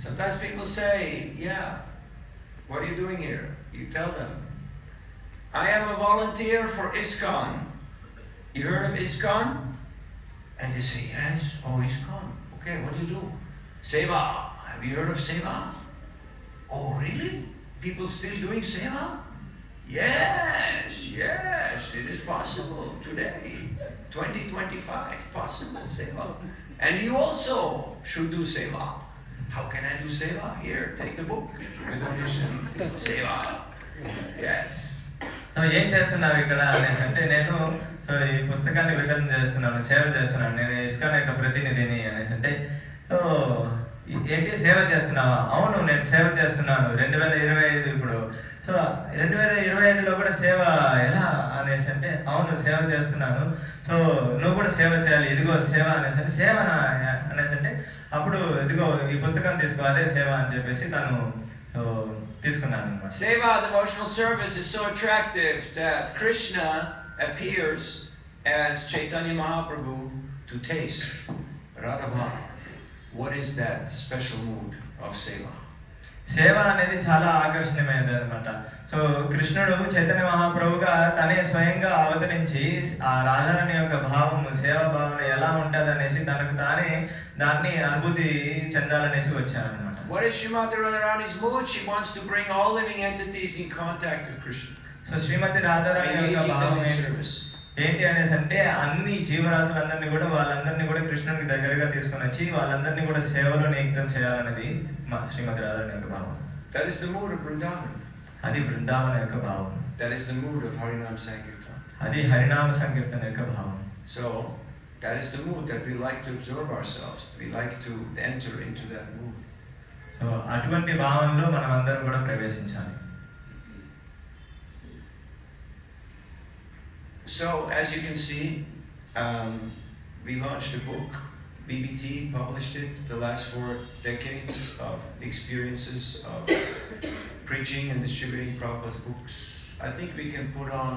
Sometimes people say, yeah, what are you doing here? You tell them, I am a volunteer for ISKCON. You heard of ISKCON? And they say, yes, oh, ISKCON. Okay, what do you do? Seva. Have you heard of Seva? Oh, really? People still doing Seva? Yes, it is possible today. 2025, possible Seva. And you also should do Seva. How can I do Seva? Here, take the book. Good audition. Seva. Yes. So ఏం చేస్తున్నావు ఇక్కడ అనేసి అంటే నేను so ఈ పుస్తకాన్ని వితరణ చేస్తున్నాను, సేవ చేస్తున్నాను, నేను ఇస్కాన్ యొక్క ప్రతినిధిని అనేసి అంటే సో ఏంటి సేవ చేస్తున్నావా? అవును, నేను సేవ చేస్తున్నాను 2025 ఇప్పుడు. సో 2025లో కూడా సేవ ఎలా అనేసి అంటే అవును సేవ చేస్తున్నాను, సో నువ్వు కూడా సేవ చేయాలి, ఇదిగో సేవ అనేసి అంటే సేవ అనేసి అంటే అప్పుడు ఇదిగో ఈ పుస్తకం తీసుకో, అదే సేవ అని చెప్పేసి తను తీసుకున్నాను. Seva devotional service is so attractive that Krishna appears as Chaitanya Mahaprabhu to taste Radha. What is that special mood of Seva? సేవ అనేది చాలా ఆకర్షణీయమైనది అనమాట. సో కృష్ణుడు చైతన్య మహాప్రభుగా తనే స్వయంగా అవతరించి ఆ రాధారాణి యొక్క భావము, సేవా భావన ఎలా ఉంటుంది అనేసి తనకు తానే దాన్ని అనుభూతి చెందాలనేసి వచ్చారనమాట. What is Srimati Radharani's mood? She wants to bring all living entities in contact with Krishna. So Srimati Radharani యొక్క భావం ఏంటి అనేసి అంటే అన్ని జీవరాశులందరినీ కూడా వాళ్ళందరినీ కూడా కృష్ణునికి దగ్గరగా తీసుకొని వచ్చి వాళ్ళందరినీ కూడా సేవలో నియుక్తం చేయాలనేది శ్రీమతి రాధారాణి యొక్క భావం. That is the mood of Vrindavan. అది బృందావన యొక్క భావం. That is the mood of Harinam Sankirtan. అది హరినామ సంకీర్తన యొక్క భావం. So that is the mood that we like to absorb ourselves. We like to enter into that mood. So అటువంటి భావంలో మనం అందరం కూడా ప్రవేశించాలి. So as you can see, we launched a book. BBT published it, the last 4 decades of experiences of preaching and distributing Prabhupada's books. I think we can put on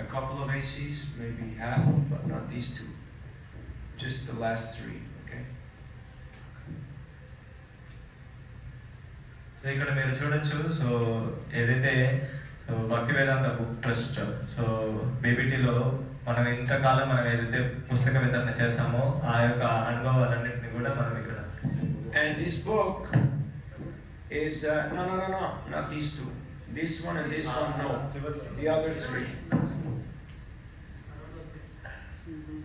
a couple of ACs, maybe half, but not these 2. Just the last 3, okay? So ఇక్కడ మీరు చూడొచ్చు. So ఏదైతే so భక్తి వేదాంత book trust so బీబీటీలో మనం ఇంతకాలం మనం ఏదైతే పుస్తక వితరణ చేసామో ఆ యొక్క అనుభవాలన్నింటినీ కూడా మనం ఇక్కడ. And this book is no, not these 2. This one and this one, no. The other 3.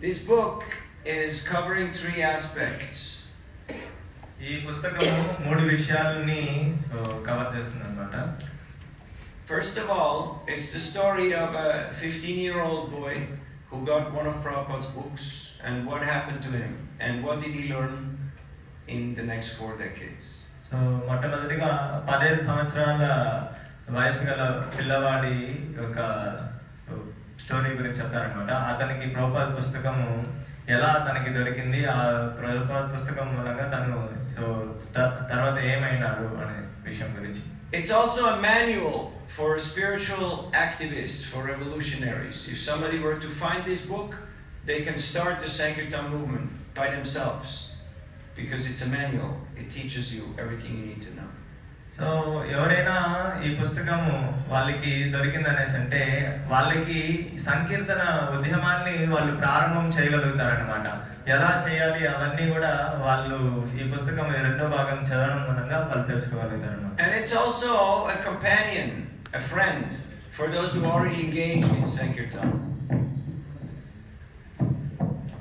This book is covering 3 aspects. ఈ పుస్తకము 3 విషయాలని సో కవర్ చేస్తుంది అన్నమాట. First of all, it's the story of a 15-year-old boy who got one of Prabhupada's books and what happened to him and what did he learn in the next 4 decades. So మొట్టమొదటిగా 15 సంవత్సరాల వయసు గల పిల్లవాడి యొక్క story గురించి చెప్తారనమాట. అతనికి ప్రభుపాద పుస్తకము ఎలా తనకి దొరికింది, ఆ ప్రభుపాద పుస్తకం మూలంగా తను సో తర్వాత ఏమైనారు అనే విషయం గురించి. It's also a manual for spiritual activists, for revolutionaries. If somebody were to find this book, they can start the Sankirtan movement by themselves because it's a manual. It teaches you everything you need to know. So ఎవరైనా ఈ పుస్తకము వాళ్ళకి దొరికిందనేసి అంటే వాళ్ళకి సంకీర్తన ఉద్యమాన్ని వాళ్ళు ప్రారంభం చేయగలుగుతారనమాట. ఎలా చేయాలి అవన్నీ కూడా వాళ్ళు ఈ పుస్తకం 2వ భాగం చదవడం మూలంగా వాళ్ళు తెలుసుకోగలుగుతారనమాట. And it's also a companion, a friend for those who are already engaged in Sankirtan.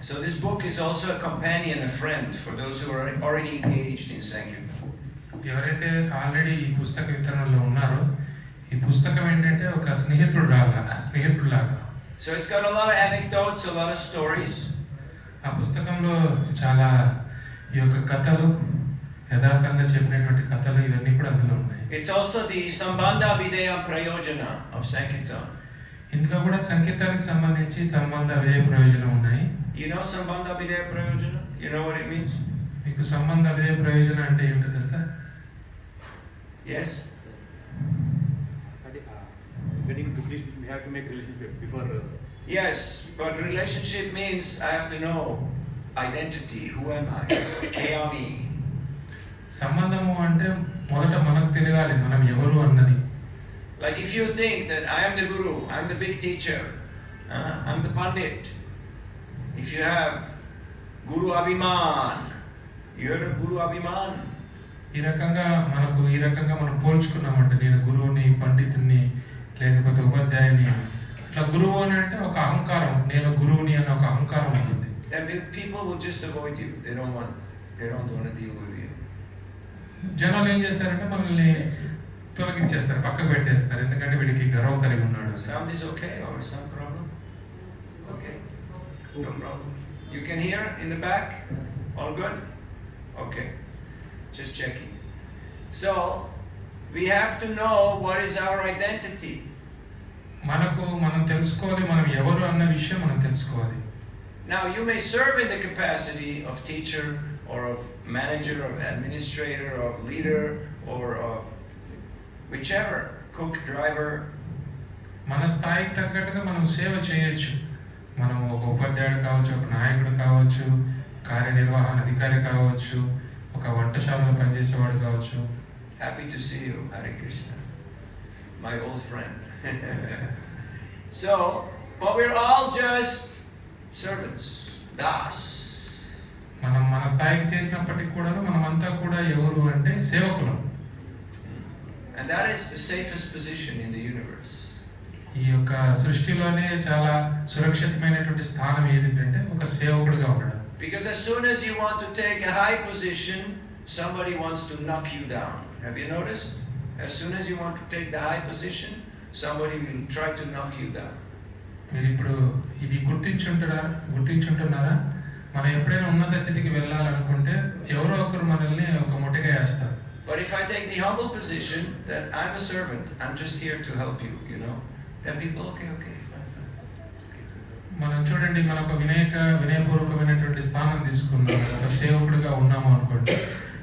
So this book is also a companion, a friend for those who are already engaged in Sankirtan. ఎవరైతే already ఈ పుస్తక వితరణలో ఉన్నారో ఈ పుస్తకం ఏంటంటే ఒక స్నేహితుడిలాగా. So it's got a lot of anecdotes, a lot of stories. ఆ పుస్తకంలో చాలా ఈ యొక్క కథలు, యథార్థంగా చెప్పినటువంటి కథలు ఇవన్నీ కూడా అందులో ఉన్నాయి. It's also the Sambandha Videya Prayojana of Sankirtan. ఇందులో కూడా సంకీర్తనకి సంబంధించి సంబంధ వ్యయ ప్రయోజనం ఉన్నాయి. You know Sambandha Videya Prayojana? You know what it means? మీకు సంబంధ వ్యయ ప్రయోజనం అంటే ఏంటో తెలుసా? Yes. Getting to Krishna, we have to make relationship before. Yes, but relationship means I have to know identity. Who am I? Kayami. సంబంధము అంటే మొదట మనకు తెలియాలి మనం ఎవరు అన్నది. Like if you think that I am the guru, I'm the big teacher, I'm the pandit. If you have Guru Abhiman, you heard of Guru Abhiman? ఈ రకంగా మనం పోల్చుకున్నామంటే నేను గురువుని, పండితుని, లేకపోతే ఉపాధ్యాయుని. ఇట్లా గురువు అని అంటే ఒక అహంకారం, నేను గురువుని అనే ఒక అహంకారం ఉంటుంది. And people will just avoid you. They don't want to deal with you. జనాలు ఏం చేస్తారంటే మనల్ని తొలగించేస్తారు, పక్కకు పెట్టేస్తారు, ఎందుకంటే వీడికి గర్వం కలిగి ఉన్నాడు. Sound is okay or some problem? Okay. No problem. You can hear in the back? All good? Okay. Just checking. So, we have to know what is our identity. మనం తెలుసుకోవాలి, మనం ఎవరు అన్న విషయం మనం తెలుసుకోవాలి. Now, you may serve in the capacity of teacher or of manager or administrator or of leader or of whichever, cook, driver. మన స్థాయికి తగ్గట్టుగా మనం సేవ చేయొచ్చు. మనం ఒక ఉపాధ్యాయుడు కావచ్చు, ఒక నాయకుడు కావచ్చు, కార్యనిర్వహణ అధికారి కావచ్చు, ఒక వంటశాలలో పనిచేసేవాడు కావచ్చు. Happy to see you, Hare Krishna, my old friend. So, but we're all just servants, das. మనం మన స్థాయికి చేసినప్పటికీ కూడా మనమంతా కూడా ఎవరు అంటే సేవకులం. And that is the safest position in the universe. ఈ యొక్క సృష్టిలోనే చాలా సురక్షితమైనటువంటి స్థానం ఏదంటే ఒక సేవకుడిగా ఉండడం. Because as soon as you want to take a high position, somebody wants to knock you down. Have you noticed? As soon as you want to take the high position, somebody will try to knock you down. మీరు ఇప్పుడు ఇది గుర్తించుంటున్నారా? మనం ఎప్పుడైనా ఉన్నత స్థితికి వెళ్ళాలనుకుంటే ఎవరో ఒకరు మనల్ని ఒక ముఠగా వేస్తారు. But if I take the humble position that I'm a servant, I'm just here to help you, then people, okay, fine. మనం చూడండి, మనం ఒక వినయపూర్వకమైనటువంటి స్థానం తీసుకున్నాం, ఒక సేవకుడిగా ఉన్నాము అనుకోండి,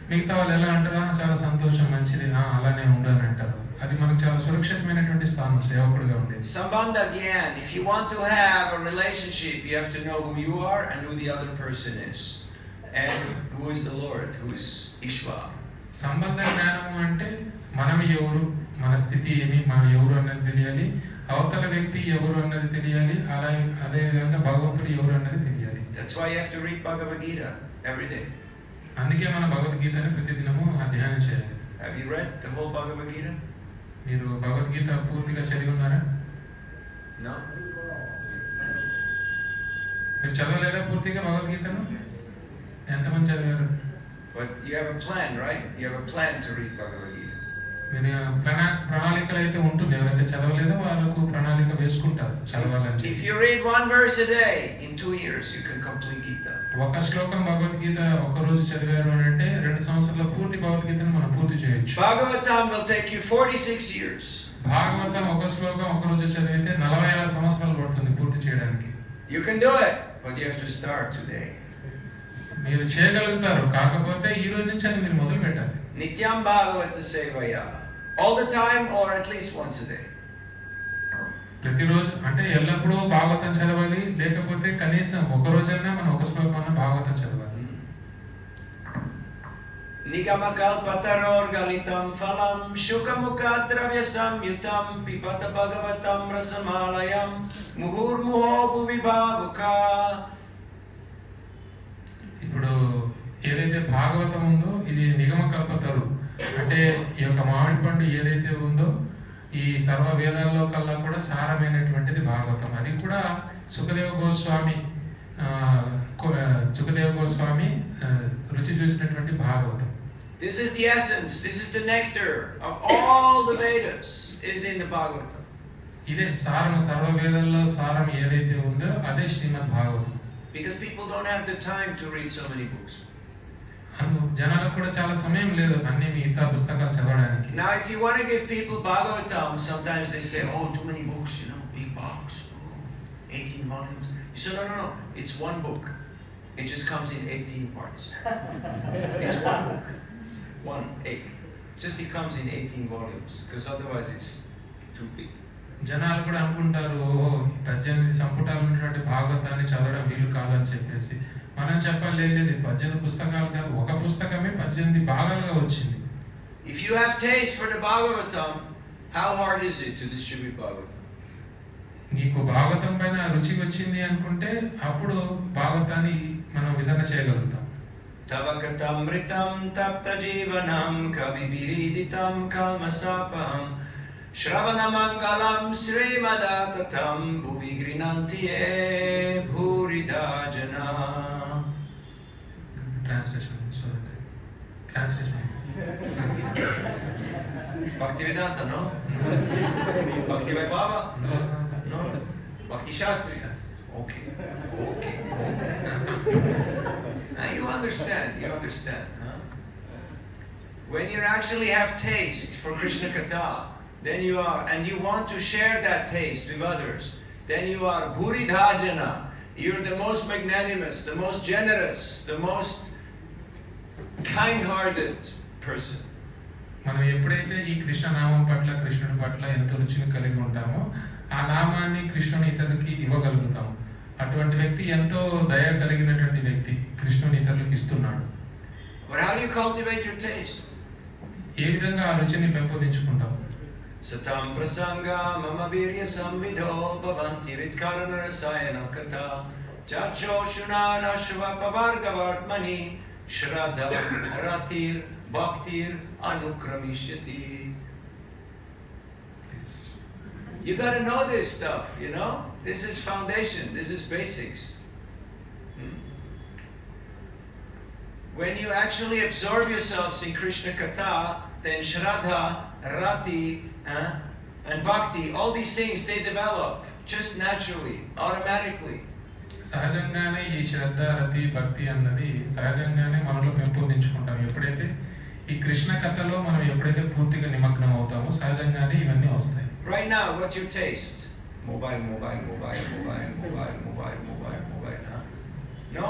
మిగతా వాళ్ళు ఎలా అంటారా, చాలా సంతోషం, మంచిది, అలానే ఉండని అంటారు. అది మనకు చాలా సురక్షితమైనటువంటి స్థానం సేవకుడిగా ఉండేది. Sambandha Gyan, if you want to have a relationship, you have to know who you are and who the other person is. And who is the Lord, who is Ishvara. సంబంధ జ్ఞానము అంటే మనం ఎవరు, మన స్థితి ఏమి, మనం ఎవరు అన్నది తెలియాలి, అవతల వ్యక్తి ఎవరు అన్నది తెలియాలి, అదే విధంగా భగవంతుడు ఎవరు అన్నది తెలియాలి. That's why you have to read Bhagavad Gita every day. అందుకే మన భగవద్గీతని ప్రతిదినము అధ్యయనం చేయాలి. Have you read the whole Bhagavad Gita? మీరు భగవద్గీత పూర్తిగా చదివి ఉన్నారా? No. మీరు చదవలేదా పూర్తిగా భగవద్గీతను? ఎంతమంది చదివారు? But you have a plan, right? You have a plan to read Bhagavad Gita. మీరు ప్రణాళికలు అయితే ఉంటుంది. ఎవరైతే చదవలేదో వాళ్ళకు ప్రణాళిక వేసుకుంటారు చదవాలని. If you read one verse a day, in 2 years you can complete Gita. ఒక శ్లోకం భగవద్గీత ఒక రోజు చదివారు అని అంటే 2 సంవత్సరాల పూర్తి భగవద్గీతను మనం పూర్తి చేయొచ్చు. Bhagavatam will take you 46 years. Bhagavatam ఒక శ్లోకం ఒక రోజు చదివితే 46 సంవత్సరాలు పడుతుంది పూర్తి చేయడానికి. You can do it, but you have to start today. మీరు చేయగలుగుతారు, కాకపోతే ఈ రోజు నుంచి అది మీరు మొదలు పెట్టాలి. Nityam Bhagavata Sevaya. All the time or at least once a day. ప్రతిరోజు అంటే ఎల్లప్పుడూ భాగవతం చదవాలి, లేకపోతే కనీసం ఒక రోజైనా మనం ఒక శ్లోకం భాగవతం చదవాలి. Nigamakalpataror galitam phalam shukamukha dravya samyutam pipata bhagavatam rasamalayam muhurmuho bhuvibhavuka. ఇప్పుడు ఏదైతే భాగవతం ఉందో ఇది నిగమ కల్పతరు, అంటే ఈ యొక్క మామిడి పండు ఏదైతే ఉందో ఈ సర్వ వేదాల్లో కల్లా కూడా సారమైనటువంటిది భాగవతం. అది కూడా సుఖదేవ గోస్వామి రుచి చూసినటువంటి Bhagavatam. This is the essence, this is the nectar of all the Vedas is in the Bhagavatam. ఇదే సారం, సర్వ వేదాల్లో సారం ఏదైతే ఉందో అదే శ్రీమద్ Bhagavatam. Because people don't have the time to read so many books. జనాలకు కూడా చాలా సమయం లేదు అన్ని మిగతా పుస్తకాలు చదవడానికి. Now if you want to give people Bhagavatam, sometimes they say, oh, too many books, big box, 18 volumes. You say, no, it's one book. It just comes in 18 parts. It's one book, 1/8. Just it comes in 18 volumes, because otherwise it's too big. జనాలు కూడా అనుకుంటారు 18 సంపుటాలు ఉన్నటువంటి భాగవతాన్ని చదవడం వీలు కాదని చెప్పేసి. మనం చెప్పాలి లేదు ఇది 18 పుస్తకాలు కాదు, ఒక పుస్తకమే 18 భాగాలుగా వచ్చింది. If you have taste for the Bhagavatam, how hard is it to distribute Bhagavatam? నీకు భాగవతం పైన రుచి వచ్చింది అనుకుంటే అప్పుడు భాగవతాన్ని మనం విధంగా చేయగలుగుతాం. Tavakatamritam tapta jivanam kavibiriditam kalmasapam Shravanamangalam srimadatatam bhuvi grinantiye bhurida jana. Translation. Bhaktivedanta, no? Bhakti by Baba? No. Bhakti Shastri? Okay. Now you understand. Huh? When you actually have taste for Krishna Katha, then you are, and you want to share that taste with others, then you are Bhuridhajana. You're the most magnanimous, the most generous, the most kind-hearted person. మనం ఎప్పుడైతే ఈ కృష్ణ నామం పట్ల కృష్ణుడి పట్ల ఎంతో రుచిని కలిగి ఉంటామో ఆ నామాన్ని కృష్ణుని ఇతరులకి ఇవ్వగలుగుతాము. అటువంటి వ్యక్తి ఎంతో దయ కలిగినటువంటి వ్యక్తి కృష్ణుని ఇతరులకు ఇస్తున్నాడు. But how do you cultivate your taste? ఏ విధంగా ఆ రుచిని పెంపొందించుకుంటాం? Satam prasanga mama virya samvidho bhavanti ritkarana rasayana katha chacho shunana shvapavargavartmani shraddha ratir bhaktir anukramishati. You got to know this stuff, you know? This is foundation, this is basics. When you actually absorb yourselves in Krishna Katha, then Shraddha, Rati, and Bhakti, all these things, they develop just naturally, automatically. సహజంగానే ఈ శ్రద్ధ రతి భక్తి అన్నది సహజంగానే మనలో పెంపొందించుకుంటాం. ఎప్పుడైతే ఈ కృష్ణ కథలో మనం ఎప్పుడైతే పూర్తిగా నిమగ్నం అవుతామో సహజంగానే ఇవన్నీ వస్తాయి. Right now, what's your taste? Mobile, huh? No,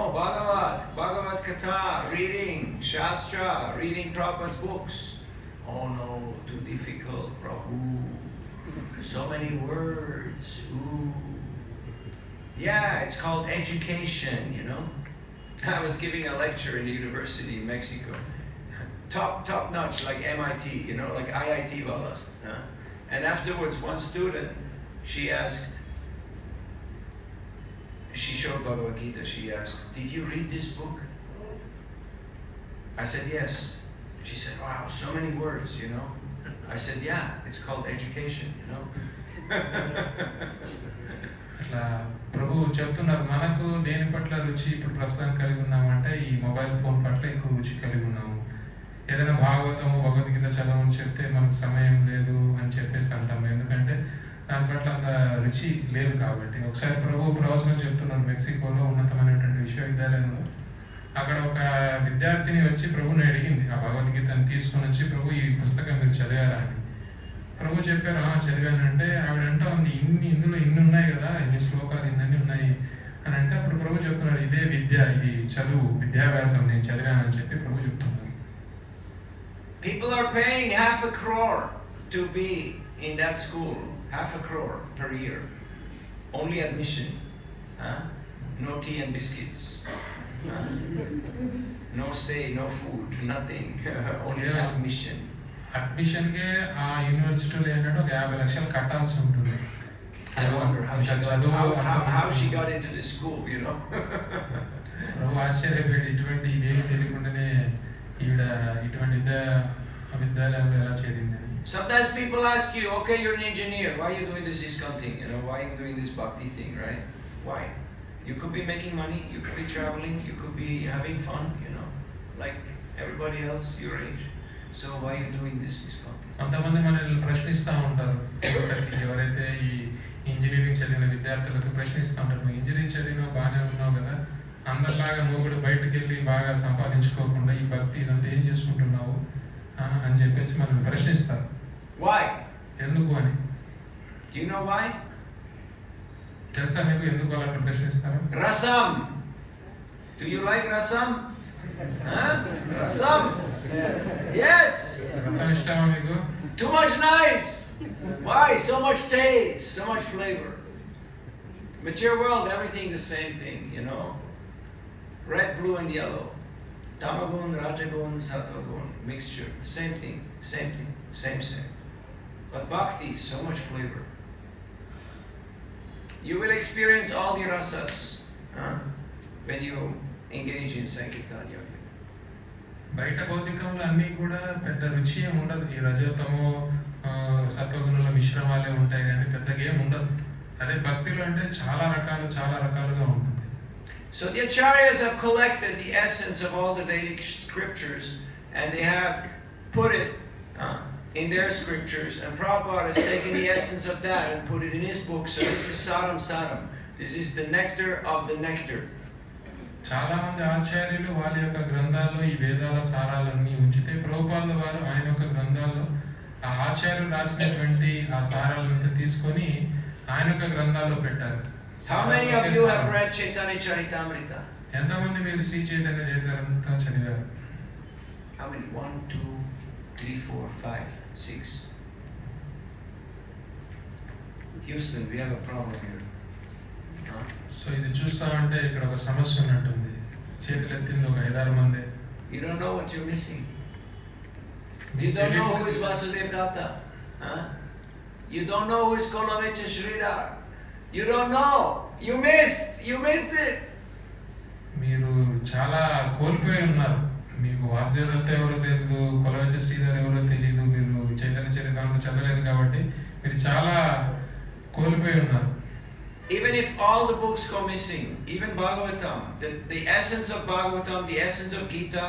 Bhagavad Katha, reading Shastra, reading Prabhupada's books. Oh no, too difficult, Prabhu. So many words. Ooh. Yeah, it's called education, you know. I was giving a lecture in the university in Mexico. Top notch, like MIT, you know, like IIT Valas. Huh? And afterwards, one student, she showed Bhagavad Gita, she asked, "Did you read this book?" I said, "Yes." She said, "Wow, so many words, you know." I said, "Yeah, it's called education, you know." అట్లా ప్రభు చెప్తున్నారు, మనకు దేని పట్ల రుచి ఇప్పుడు ప్రస్తుతం కలిగి ఉన్నామంటే ఈ మొబైల్ ఫోన్ పట్ల ఎక్కువ రుచి కలిగి ఉన్నాము. ఏదైనా భాగవతము భగవద్గీత చదవని చెప్తే మనకు సమయం లేదు అని చెప్పేసి అంటాము, ఎందుకంటే దాని పట్ల అంత రుచి లేదు కాబట్టి. ఒకసారి ప్రభు ప్రవచనం చెప్తున్నారు మెక్సికోలో ఉన్నతమైనటువంటి విశ్వవిద్యాలయంలో. అక్కడ ఒక విద్యార్థిని వచ్చి ప్రభుని అడిగింది, ఆ భగవద్గీతను తీసుకొని వచ్చి, ప్రభు ఈ పుస్తకం మీరు చదివారా అని. ప్రభు చెప్పారు, చదివానంటే ఆవిడ అంటా ఉంది, ఇందులో ఇన్ని ఉన్నాయి కదా, ఇన్ని శ్లోకాలు ఇన్ని ఉన్నాయి అని అంటే అప్పుడు ప్రభు చెప్తున్నారు, ఇదే విద్య, ఇది చదువు, విద్యాభ్యాసం, నేను చదివానని చెప్పి ప్రభు చెప్తున్నారు. People are paying 500 crore to be in that school, 500 crore per year. Only admission. Huh? No tea and biscuits. Huh? No stay, no food, nothing. Only admission. అడ్మిషన్కే ఆ యూనివర్సిటీలో ఏంటంటే ఒక 50 లక్షలు కట్టాల్సి ఉంటుంది. I wonder how she got into the school, you know. ప్రభు ఆశ్చర్యపోయాడు, ఇటువంటి ఇదేమి తెలియకుండానే ఈవిడ ఇటువంటి విద్యాలయంలో ఎలా చేరింది అని. Sometimes people ask you, okay, you're an engineer, why are you doing this ISKCON thing? You know, why are you doing this bhakti thing, right? Why? You could be making money, you could be traveling, you could be having fun, you know, like everybody else your age. So why are you doing this ISKCON thing? కొంతమంది మనల్ని ప్రశ్నిస్తూ ఉంటారు, ఎవరైతే ఈ engineering చదివిన విద్యార్థులకు ప్రశ్నిస్తూ ఉంటారు, నువ్వు ఇంజనీరింగ్ చదివినావు బాగానే ఉన్నావు కదా, అందరిలాగా నువ్వు కూడా బయటకు వెళ్ళి బాగా సంపాదించుకోకుండా ఈ భక్తి ఇదంతా ఏం చేసుకుంటున్నావు అని చెప్పేసి మనల్ని ప్రశ్నిస్తారు. Why? ఎందుకు అని. Do you know why? తెలుసా మీకు ఎందుకు వాళ్ళు అట్లా ప్రశ్నిస్తారు? Rasam. Do you like rasam? Huh? Rasam? Yes. రసం ఇష్టమా మీకు? Too much nice. Why? So much taste, so much flavor. Material world, everything the same thing, you know. red, blue, and yellow. Tamagun, Rajagun, Sattvagun, mixture. Same thing, same. But bhakti is so much flavor. You will experience all the rasas when you engage in Sankirtan Yoga. బయట భౌతికంలో అన్నీ కూడా పెద్ద రుచి ఏమి ఉండదు. ఈ రజోతమో సత్వగుణుల మిశ్రమాలే ఉంటాయి కానీ పెద్దగా ఏమి ఉండదు. అదే భక్తిలో అంటే చాలా రకాలుగా ఉంటుంది. So the acharyas have collected the essence of all the Vedic scriptures and they have put it in their scriptures, and Prabhupada has taken the essence of that and put it in his book. So this is Saram. This is the nectar of the nectar. చాలా మంది ఆచార్యులు వాళ్ళ యొక్క గ్రంథాల్లో ఈ వేదాల సారాలన్నీ ఉంచితే ప్రభుపాదుల వారు ఆయన యొక్క గ్రంథాల్లో ఆ ఆచార్యులు రాసినటువంటి ఆ సారాలను తీసుకొని ఆయన యొక్క గ్రంథాల్లో పెట్టారు. How many of you have read Chaitanya Charitamrita? ఎంతమంది మీరు శ్రీ చైతన్య చరితామృత చదివారు? How many? 1, 2, 3, 4, 5, 6. Houston, we have a problem here. So ఇది చూస్తామంటే ఇక్కడ ఒక సమస్య ఉన్నట్టుంది. చేతులు ఎత్తింది ఒక 5-6 మంది. You don't know what you're missing. You don't know who is Vasudev Datta. You don't know who is Kolavecha Sridhar. You don't know. You missed it. మీరు చాలా కోల్పోయి ఉన్నారు. మీకు వాసుదేవ దత్త ఎవరో తెలియదు, కొలవెచ్చ శ్రీధర్ ఎవరో తెలియదు, మీరు చైతన్య చరితామృత చదవలేదు కాబట్టి మీరు చాలా కోల్పోయి ఉన్నారు. Even if all the books go missing, even Bhagavatam, the essence of Bhagavatam, the essence of Gita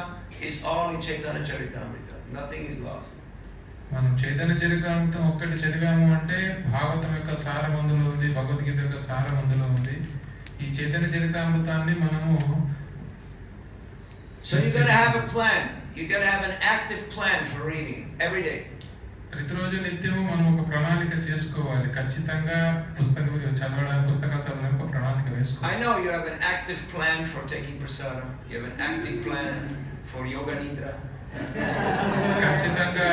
is all in Chaitanya Charitamrita. Nothing is lost. మనం చైతన్య చరితామృతం ఒక్కటి చదివాము అంటే భాగవతం యొక్క సారం అందులో ఉంది, భగవద్గీత యొక్క సారం అందులో ఉంది. ఈ చైతన్య చరితామృతాన్ని మనము So you got to have a plan. You got to have an active plan for reading every day. ప్రతిరోజు నిత్యము మనం ఒక ప్రణాళిక చేసుకోవాలి. ఖచ్చితంగా పుస్తకాలు చదవడానికి ఒక ప్రణాళిక వేసుకోవాలి. I know you have an active plan for taking prasadam. You have an active plan for yoga nidra. ఖచ్చితంగా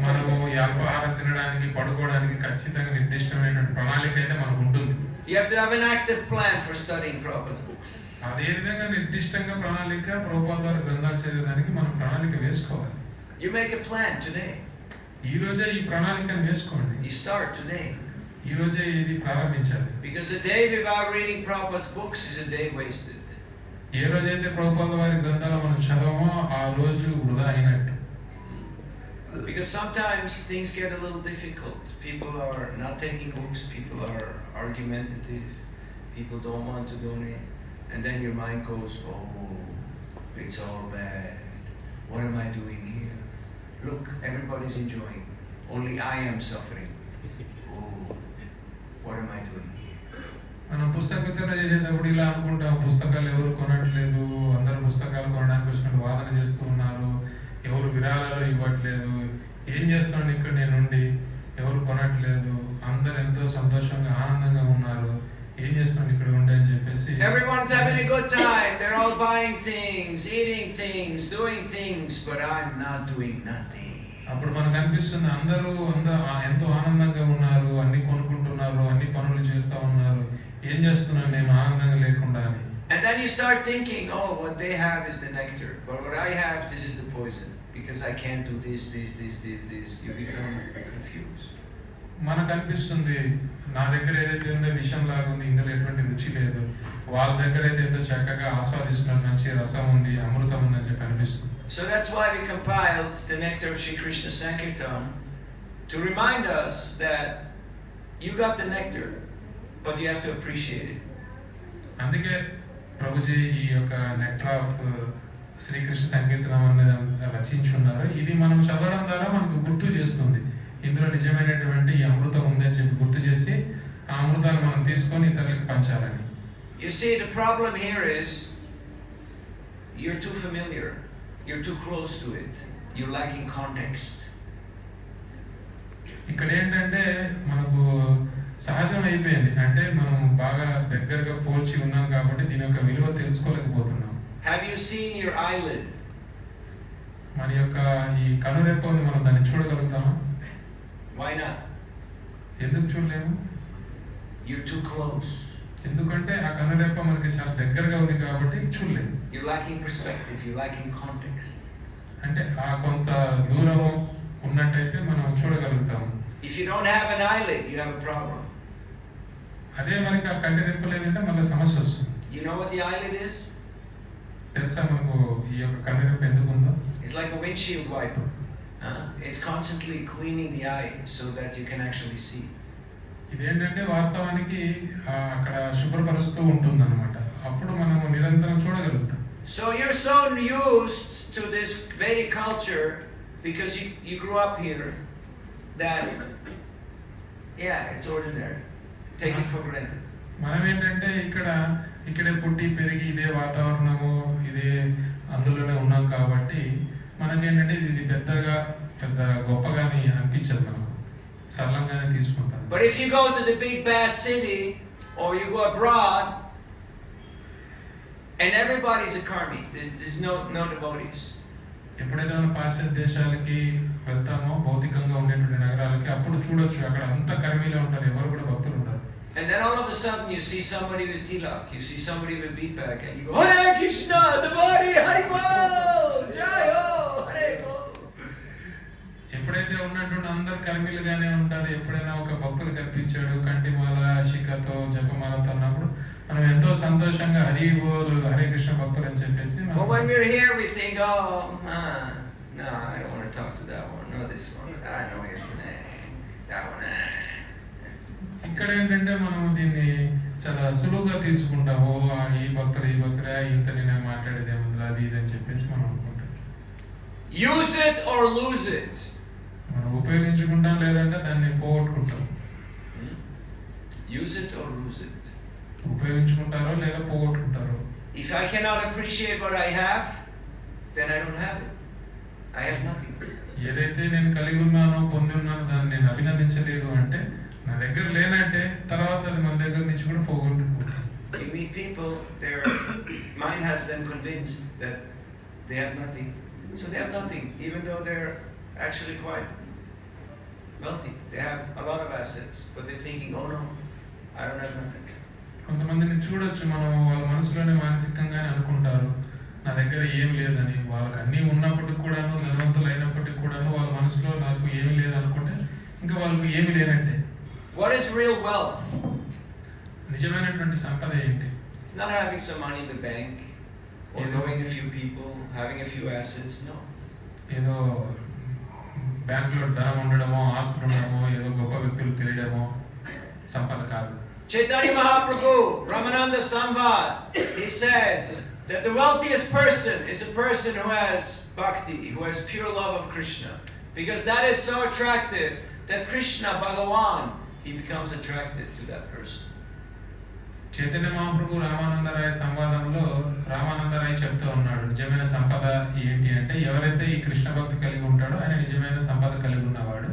మనము ఈ అల్పాహారం తినడానికి పడుకోవడానికి ఖచ్చితంగా నిర్దిష్టమైనటువంటి ప్రణాళిక అయితే మనకు ఉంటుంది. You have to have an active plan for studying Prabhupada's books. అదే విధంగా నిర్దిష్టంగా ప్రణాళిక ప్రభుపాద వారి గ్రంథాలు చదివడానికి మనం ప్రణాళిక వేసుకోవాలి. You make a plan today. ఈ రోజే ఈ ప్రణాళికను వేసుకోండి. You start today. ఈ రోజే ఇది ప్రారంభించాలి. Because a day without reading Prabhupada's books is a day wasted. ఏ రోజైతే ప్రభుపాద వారి గ్రంథాలు మనం చదవమో ఆ రోజు వృధా అయినట్టు. Because sometimes things get a little difficult. People are not taking books. People are argumentative. People don't want to donate. And then your mind goes, oh, it's all bad. What am I doing here? Look, everybody's enjoying. Only I am suffering. Oh, what am I doing here? మనం పుస్తక వితరణ చేసేటప్పుడు ఇలా అనుకుంటాం, పుస్తకాలు ఎవరు కొనట్లేదు, అందరూ పుస్తకాలు కొనడానికి వచ్చినట్టు వాదన చేస్తూ ఉన్నారు, ఎవరు విరాళాలు ఇవ్వట్లేదు, ఏం చేస్తున్నాను ఇక్కడ నేనుండి, ఎవరు కొనట్లేదు, అందరు ఎంతో సంతోషంగా ఆనందంగా ఉన్నారు, ఏం చేస్తున్నాను ఇక్కడ ఉండి అని చెప్పేసి. Everyone's having a good time. They're all buying things, eating things, doing things, but I'm not doing nothing. అప్పుడు మనకు అనిపిస్తుంది అందరూ ఎంతో ఆనందంగా ఉన్నారు, అన్ని కొనుక్కుంటున్నారు, అన్ని పనులు చేస్తూ ఉన్నారు, ఏం చేస్తున్నాను నేను ఆనందంగా లేకుండా అని. And then you start thinking, oh, what they have is the nectar, but what I have, this is the poison, because I can't do this. You become confused. మనకు అనిపిస్తుంది నా దగ్గర ఏదైతే ఉందో విషయం లాగా ఉంది, ఇందులో ఎటువంటి రుచి లేదు, వాళ్ళ దగ్గర అయితే ఎంతో చక్కగా ఆస్వాదిస్తున్నారు, మంచి రసం ఉంది, అమృతం ఉందని చెప్పి అనిపిస్తుంది. So that's why we compiled the Nectar of Shri Krishna Sankirtan to remind us that you got the nectar, but you have to appreciate it. అందుకే ప్రభుజీ ఈ యొక్క నెక్టర్ ఆఫ్ శ్రీకృష్ణ సంకీర్తనం అనేది రచించున్నారు. ఇది మనం చదవడం ద్వారా మనకు గుర్తు చేస్తుంది ఇందులో నిజమైనటువంటి ఈ అమృతం ఉందని చెప్పి గుర్తు చేసి ఆ అమృతాన్ని మనం తీసుకొని ఇతరులకు పంచాలని. You see, the problem here is you're too familiar. You're too close to it. You're lacking context. ఇక్కడ ఏంటంటే మనకు సహజం అయిపోయింది, అంటే మనం బాగా దగ్గరగా పోల్చి ఉన్నాం కాబట్టి దీని యొక్క విలువ తెలుసుకోలేకపోతున్నాం. Have you seen your eyelid? మన యొక్క ఈ కనురెప్పని మనం దాన్ని చూడగలుగుతామా? Why not? ఎందుకు చూడలేము? You're too close. ఎందుకంటే ఆ కనురెప్ప మనకి చాలా దగ్గరగా ఉంది కాబట్టి చూడలేము. You're lacking perspective, you're lacking context. అంటే ఆ కొంత దూరం ఉన్నట్టయితే మనం చూడగలుగుతాము. If you don't have an eyelid, you have a problem. అదే మనకి ఆ కంటి రెప్ప లేదంటే మళ్ళీ సమస్య వస్తుంది. You know what the eyelid is? తెలుసా మనకు ఈ యొక్క కంటి రెప్ప ఎందుకు ఉందో? It's like a windshield wiper. It's constantly cleaning the eye so that you can actually see. ఇదేంటంటే వాస్తవానికి అక్కడ శుభ్రపరుస్తూ ఉంటుంది అనమాట. అప్పుడు మనం నిరంతరం చూడగలుగుతాం. So you're so used to this Vedic culture because you grew up here that it's ordinary. Take it for granted. మనం ఏంటంటే ఇక్కడే పుట్టి పెరిగి ఇదే వాతావరణము ఇదే అందులోనే ఉన్నాం కాబట్టి మనకేంటంటే ఇది పెద్ద గొప్పగాని అనిపించదు, మనకు సరళంగానే తీసుకుంటాం. But if you go to the big bad city or you go abroad and everybody's a karmi, there's no devotees. ఎప్పుడైతే మనం పాశ్చాత్య దేశాలకి వెళ్తామో భౌతికంగా ఉండేటువంటి నగరాలకి అప్పుడు చూడొచ్చు అక్కడ అంత కర్మీలో ఉంటారు, ఎవరు కూడా భక్తులు ఉంటారు. And then all of a sudden you see somebody with tilak, you see somebody with bead bag, and you go, Hare Krishna, devotee, Hare Bol, Jai Ho, Hare Bol. ఎప్పుడైతే ఉన్నటువంటి అందరు కర్మీలుగానే ఉంటారు, ఎప్పుడైనా ఒక భక్తులు కనిపించాడు కంటిమాల శిఖతో జపమాలతో అన్నప్పుడు మనం ఎంతో సంతోషంగా హరి బోల్ హరే కృష్ణ భక్తులు అని చెప్పేసి. But when we're here we think, no, I don't want to talk to that one, no this one, I know his name, that one. ఇక్కడ ఏంటంటే మనం దీన్ని చాలా సులువుగా తీసుకుంటాము. ఈ భక్తులు ఇంత నేను మాట్లాడేది ఏముంది అది ఇది అని చెప్పేసి మనం అనుకుంటాం. Use it or lose it. మనం ఉపయోగించుకుంటాం లేదంటే దాన్ని పోగొట్టుకుంటాం. Use it or lose it. ఉపయోగించుకుంటారో లేదా పోగొట్టుకుంటారో. If I cannot appreciate what I have, then I don't have it. I have nothing. ఏదైతే నేను కలిగి ఉన్నానో పొంది ఉన్నానో దాన్ని నేను అభినందించలేదు అంటే నా దగ్గర లేనంటే తర్వాత అది మన దగ్గర నుంచి కూడా పోగొట్టుకుంటాం. You meet people, their mind has them convinced that they have nothing. So they have nothing, even though they're actually quite wealthy. They have a lot of assets, but they're thinking, oh no, I don't have nothing. కొంతమందిని చూడొచ్చు మనం, వాళ్ళ మనసులోనే మానసికంగానే అనుకుంటారు నా దగ్గర ఏం లేదని. వాళ్ళకి అన్నీ ఉన్నప్పటికి కూడాను, ధనవంతులు అయినప్పటికీ కూడాను వాళ్ళ మనసులో నాకు ఏమి లేదు అనుకుంటే ఇంకా వాళ్ళకి ఏమి లేనంటే. What is real wealth? నిజమైనటువంటి సంపద ఏంటి? It's not having some money in the bank or knowing a few people, having a few assets. No. ఏదో బ్యాంకులో ధనం ఉండడమో ఆస్తులు ఉండడమో ఏదో గొప్ప వ్యక్తులు తెలియడమో సంపద కాదు. Chaitanya Mahaprabhu, Ramananda Samvad, he says that the wealthiest person is a person who has bhakti, who has pure love of Krishna, because that is so attractive that Krishna, Bhagavan, he becomes attracted to that person. Chaitanya Mahaprabhu Ramananda Raya సంవాదంలో Ramananda Raya చెప్తూ ఉన్నాడు, నిజమైన సంపద ఏంటి అంటే ఎవరైతే ఈ కృష్ణ భక్తి కలిగి ఉంటాడో ఆయన నిజమైన సంపద కలిగి ఉన్నవాడు.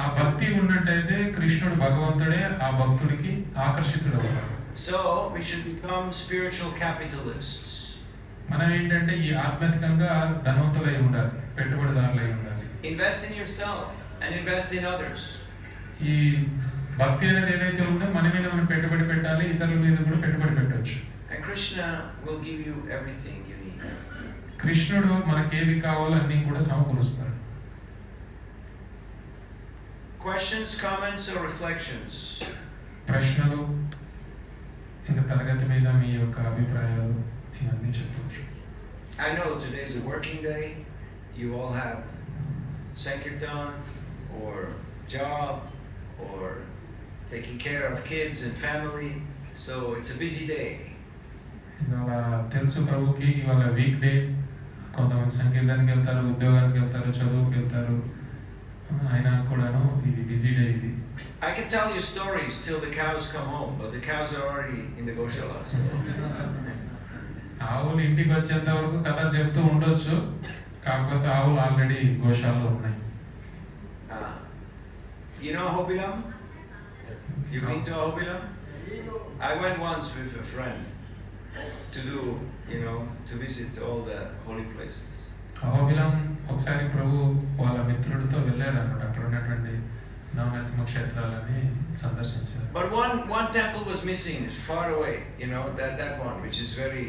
ఆ భక్తి ఉన్నట్టయితే కృష్ణుడు భగవంతుడే ఆ భక్తుడికి ఆకర్షితుడు అవుతాడు. So we should become spiritual capitalists. మనం ఏంటంటే ఈ ఆధ్యాత్మికంగా ధనవంతులై ఉండాలి, పెట్టుబడిదారులై ఉండాలి. Invest in yourself and invest in others. ఈ భక్తి అనేది ఏదైతే ఉందో మన మీద మనం పెట్టుబడి పెట్టాలి, ఇతరుల మీద కూడా పెట్టుబడి పెట్టవచ్చు. And Krishna will give you everything you need. కృష్ణుడు మనకి ఏది కావాలో అన్ని కూడా సమకూరుస్తాడు. Questions, comments, or reflections? ప్రశ్నలు ఇంకా తరగతి మీద మీ యొక్క అభిప్రాయాలు ఇవన్నీ చెప్పవచ్చు. I know today's a working day. You all have sankirtan or job or taking care of kids and family. So it's a busy day. ఇవాళ తెలుసు ప్రభుకి ఇవాళ వీక్ డే, కొంతమంది సంకీర్తనకి వెళ్తారు, ఉద్యోగానికి వెళ్తారు, చదువుకి వెళ్తారు, అయినా కూడాను ఇది బిజీ డే. ఇది I can tell you stories till the cows come home, but the cows are already in the Goshala. So. ఆవులు ఇంటికి వచ్చేంత వరకు కథ చెప్తూ ఉండొచ్చు, కాకపోతే ఆవులు ఆల్రెడీ గోశాలలో ఉన్నాయి. You know Ahobilam? You've been to Ahobilam? I went once with a friend to do, to visit all the holy places. Ahobilam ఒకసారి ప్రభు వాళ్ళ మిత్రుడితో వెళ్ళాడు అన్నమాట. అక్కడ ఉన్నటువంటి నవనరసింహ క్షేత్రాలని సందర్శించారు. But one temple was missing, far away, you know, that one, which is very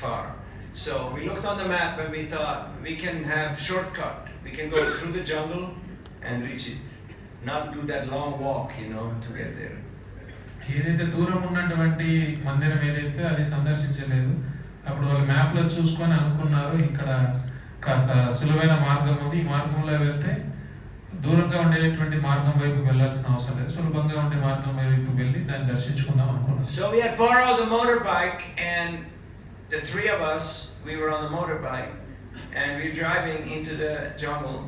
far. So we looked on the map and we thought we can have shortcut. We can go through the jungle and reach it. Not do that long walk, you know, to get there. ఏదైతే దూరం ఉన్నటువంటి మందిరం ఏదైతే అది సందర్శించలేదు. అప్పుడు వాళ్ళు మ్యాప్లో చూసుకొని అనుకున్నారు ఇక్కడ కాస్త సులువైన మార్గం ఉంది, ఈ మార్గంలో వెళ్తే దూరంగా ఉండేటువంటి మార్గం వైపు వెళ్ళాల్సిన అవసరం లేదు, సులభంగా ఉండే మార్గం వైపు వెళ్ళి దాన్ని దర్శించుకుందాం అనుకున్నాం. So we had borrowed the motorbike and the three of us, we were on the motorbike and we were driving into the jungle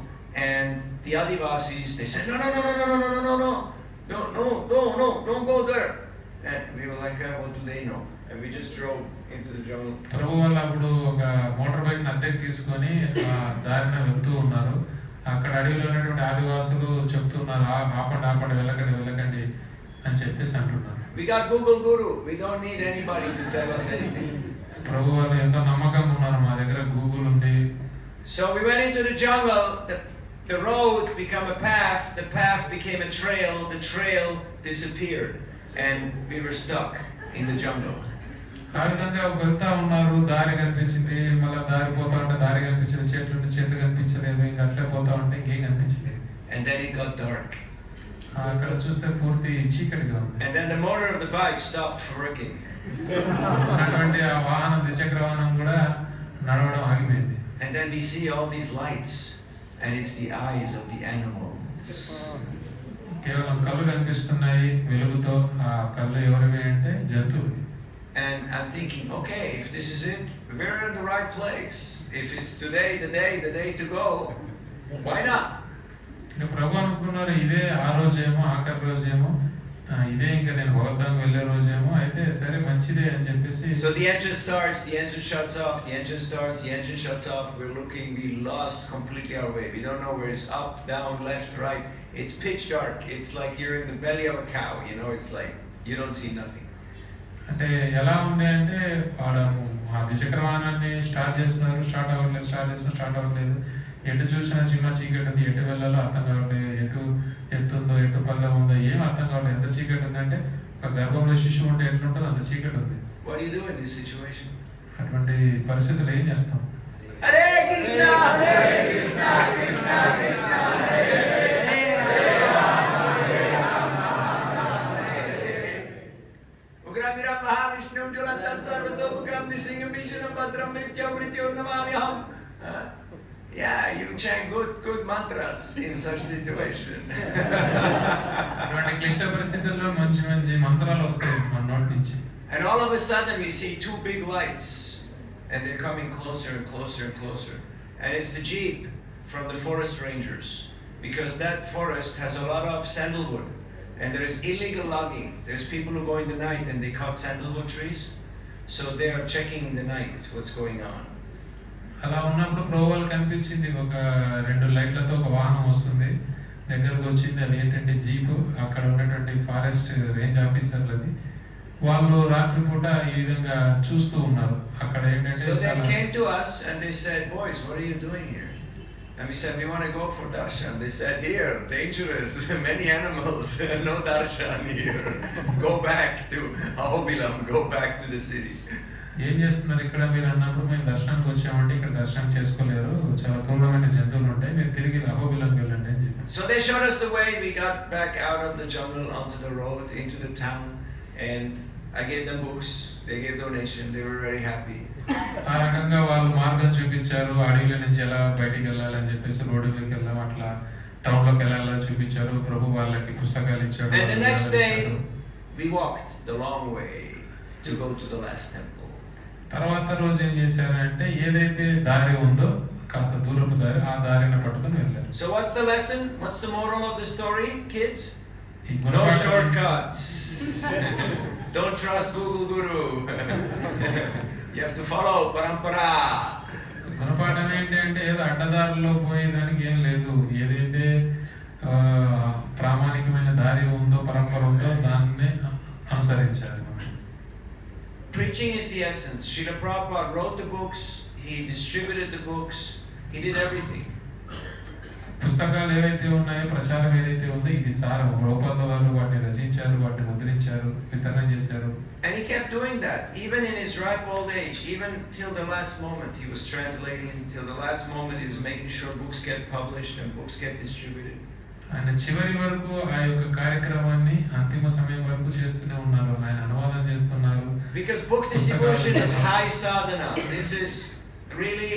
and the Adivasis, they said, no, don't go there. And we were like, what do they know? And we just drove into the jungle. ప్రభు వాళ్ళు అప్పుడు ఒక motor bike అద్దెకి తీసుకొని దారిన వెళ్తూ ఉన్నారు. అక్కడ అడవిలో ఉన్నటువంటి ఆదివాసులు చెప్తున్నారు, ఆపండి వెళ్ళకండి అని చెప్పేసి అంటున్నారు. We got Google Guru. We don't need anybody to tell us anything. ప్రభు వాళ్ళు ఎంతో నమ్మకంగా ఉన్నారు, మా దగ్గర గూగుల్ ఉంది. So we went into the jungle. The road became a path. The path became a trail. The trail disappeared, and we were stuck in the jungle. ఆ విధంగా వెళ్తా ఉన్నారు, దారి కనిపించింది, మళ్ళీ దారి పోతా ఉంటే దారి కనిపించింది, చెట్లు కనిపించలేదు, ఇంకా అట్లే పోతా ఉంటే ఇంకేం కనిపించలేదు. And then it got dark. అక్కడ చూస్తే పూర్తి చీకటిగా ఉంది. And then the motor of the bike stopped working. ఉన్నటువంటి ఆ వాహనం, ద్విచక్ర వాహనం కూడా నడవడం ఆగిపోయింది. And then we see all these lights, and it's the eyes of the animal. కేవలం కళ్ళు కనిపిస్తున్నాయి వెలుగుతో, ఆ కళ్ళు ఎవరివి అంటే జంతువులు. And I'm thinking, okay, if this is it, we're in the right place. If it's today, the day to go, why not? ఇంకా ప్రభు అనుకున్నారు, ఇదే ఆ రోజేమో, ఆఖరి రోజేమో, ఇదే ఇంకా నేను భగవద్ధాం వెళ్ళే రోజేమో, అయితే సరే మంచిదే అని చెప్పేసి. So the engine starts, the engine shuts off, the engine starts, the engine shuts off. We're looking, we lost completely our way. We don't know where it's up, down, left, right. It's pitch dark. It's like you're in the belly of a cow, you know, it's like you don't see nothing. అంటే ఎలా ఉంది అంటే ఆ ద్విచక్ర వాహనాన్ని start చేస్తున్నారు, start అవ్వట్లేదు, ఎటు చూసినా చిన్న చీకటి ఉంది, ఎటు వెళ్ళాలో అర్థం కావట్లేదు, ఎటు ఎత్తుందో ఎటు పల్ల ఉందో ఏం అర్థం కావట్లేదు. ఎంత చీకటి ఉందంటే ఒక గర్భంలో శిశువు ఉంటే ఎట్లుంటుందో అంత చీకటి ఉంది. What do you do in this situation? అటువంటి పరిస్థితులు ఏం చేస్తాం? Hare Krishna, Hare Krishna, Krishna Krishna, Hare Ugra Mahavishnu Julantam Sarvatopukam Nisingham Vishanam Bhadram Mrityam Namamyaham. Yeah, you chant good mantras in such situation. అటువంటి క్లిష్ట పరిస్థితుల్లో మంచి మంత్రాలు వస్తాయి మన నోటి నుంచి. And all of a sudden we see two big lights and they're coming closer and closer and closer. And it's the jeep from the forest rangers, because that forest has a lot of sandalwood and there is illegal logging. There's people who go in the night and they cut sandalwood trees. So they are checking in the night what's going on. అలా ఉన్నప్పుడు ప్రోవాల్ కనిపించింది, ఒక 2 లైట్లతో ఒక వాహనం వస్తుంది, దగ్గరకు వచ్చింది. అది ఏంటంటే జీపు, అక్కడ ఉన్నటువంటి ఫారెస్ట్ రేంజ్ ఆఫీసర్లది. వాళ్ళు రాత్రిపూట ఈ విధంగా చూస్తూ ఉన్నారు. అక్కడ ఏంటంటే So they came to us and they said, boys, what are you doing here? And we said, we want to go for darshan. They said, here, dangerous, many animals, no darshan here. Go back to Ahobilam, go back to the city. ఏం చేస్తున్నారు ఇక్కడ మీరు అన్నప్పుడు, మేము దర్శనానికి వచ్చామంటే ఇక్కడ దర్శనం చేసుకోలేరు, చాలా క్రూరమైన జంతువులు ఉంటాయి, మీరు తిరిగి అహోబిలంకి వెళ్ళండి అని చెప్పి. So they showed us the way. We got back out of the jungle onto the road into the town, and I gave them books. They gave donation. They were very happy. ఆ రకంగా వాళ్ళు మార్గం చూపించారు, అడవిలో నుంచి ఎలా బయటికి వెళ్ళాలని చెప్పేసి, రోడ్డులోకి వెళ్ళాం, అట్లా టౌన్లోకి వెళ్ళాలని చూపించారు. ప్రభు వాళ్ళకి పుస్తకాలు ఇచ్చారు. And the next day we walked the long way to go to the last temple. తర్వాత రోజు ఏం చేశారంటే, ఏదైతే దారి ఉందో కాస్త దూరపు దారి, ఆ దారిని పట్టుకొని వెళ్ళారు. So what's the lesson? What's the moral of the story, kids? ఈ No గుణపాఠం shortcuts. Don't trust Google Guru. You have to follow parampara. గుణపాఠం ఏంటి అంటే, ఏదో అడ్డదారిలో పోయేదానికి ఏం లేదు. ఏదైతే ప్రామాణికమైన దారి ఉందో, పరంపర ఉందో దాన్ని అనుసరించాలి. Preaching is the essence. Srila Prabhupada wrote the books, he distributed the books, he did everything. పుస్తకాలు ఏవైతే ఉన్నాయో, ప్రచారం ఏదైతే ఉందో ఇది సారం. ప్రభుపాద వారు వాటిని రచించారు, వాటిని ముద్రించారు, వితరణ చేశారు. And he kept doing that, even in his ripe old age, even till the last moment he was translating, till the last moment he was making sure books get published and books get distributed. ఆయన చివరి వరకు ఆ యొక్క కార్యక్రమాన్ని అంతిమ సమయం వరకు చేస్తూనే ఉన్నారు. ఆయన అనువాదం చేస్తున్నారు. Because book distribution is high sadhana. This is really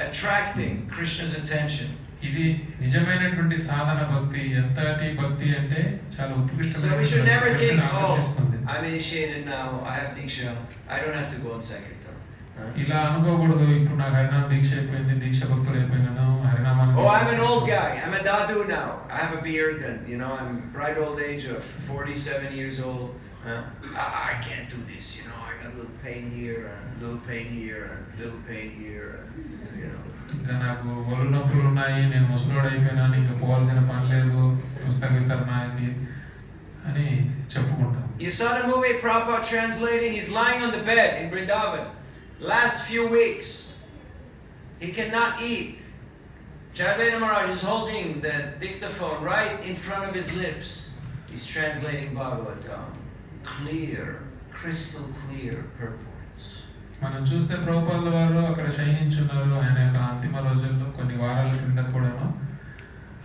attracting Krishna's attention. ఇది నిజమైనటువంటి సాధన భక్తి. ఎంతటి భక్తి అంటే చాలా So we should never ఉత్కృష్టమైన think, ఆకర్షిస్తుంది. oh, I'm initiated now, I have Diksha, I don't have to go on Sankirtan. ఇలా అనుకోకూడదు. ఇప్పుడు నాకు హరినామ దీక్ష అయిపోయింది, దీక్ష భక్తులు అయిపోయినాను, హరినామాన్ని Oh, I'm an old guy, I'm a dadu now, I have a beard and, I'm bright old age of 47 years old. I can't do this, I got a little pain here and a little pain here and a little pain here, ఇంకా నాకు ఒళ్ళు నొప్పులు ఉన్నాయి, నేను ముసలోడు అయిపోయినాను, ఇంకా పోవాల్సిన పని లేదు, పుస్తక వితరణ ఇది అని చెప్పుకుంటాం. You saw the movie Prabhupada translating, he's lying on the bed in Vrindavan. Last few weeks, he cannot eat. Jayaveda Maharaj is holding the dictaphone right in front of his lips. He's translating Bhagavatam. Clear, crystal clear purports. మనం చూస్తే ప్రభుపాద వారు అక్కడ శయనించున్నారు. ఆయన యొక్క అంతిమ రోజుల్లో కొన్ని వారాల క్రింద కూడాను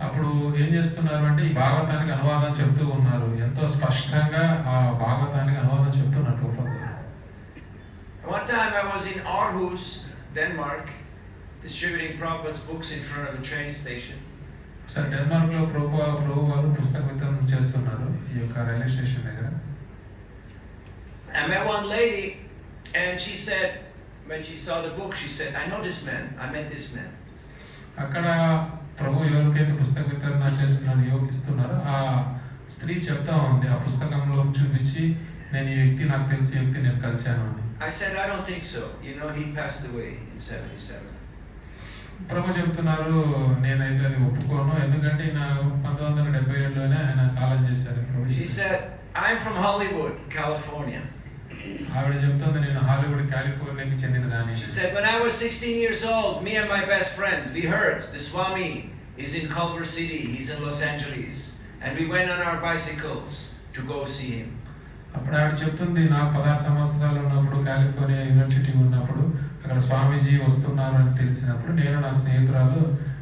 అప్పుడు ఏం చేస్తున్నారు అంటే ఈ భాగవతానికి అనువాదం చెప్తూ ఉన్నారు. ఎంతో స్పష్టంగా ఆ భాగవతానికి అనువాదం చెప్తున్నారు ప్రభుపాద గారు. One time I was in Aarhus, Denmark, distributing Prabhupada's books in front of a train station. సరే, డెన్మార్క్ లో ప్రభు వారు పుస్తక వితరణ చేస్తున్నారు ఈ యొక్క రైల్వే స్టేషన్ దగ్గర. I met one lady and she said, when she saw the book, she said, I know this man, I met this man. అక్కడ ప్రభు ఎవరికైతే పుస్తక వితరణ చేస్తున్నారు, ఇస్తున్నారు, ఆ స్త్రీ చెప్తా ఉంది, ఆ పుస్తకంలో చూపించి, నేను ఈ వ్యక్తి నాకు తెలిసి వ్యక్తి నేను కలిశాను అని. I said, I don't think so. He passed away in 77. ప్రభు చెప్తున్నారు, నేనైతే అది ఒప్పుకోను, ఎందుకంటే నా 1977లోనే ఆయన కాలం చేశారు. She said, I'm from Hollywood, California. ఆవిడ చెప్తుంది, నేను హాలీవుడ్ కాలిఫోర్నియాకి చెందిన దాని. She said, when I was 16 years old, me and my best friend, we heard the Swami is in Culver City, he's in Los Angeles, and we went on our bicycles to go see him. అప్పుడు ఆవిడ చెప్తుంది, నా 16 సంవత్సరాలు ఉన్నప్పుడు California university ఉన్నప్పుడు అక్కడ స్వామీజీ వస్తున్నారు అని తెలిసినప్పుడు నేను నా స్నేహితురాలు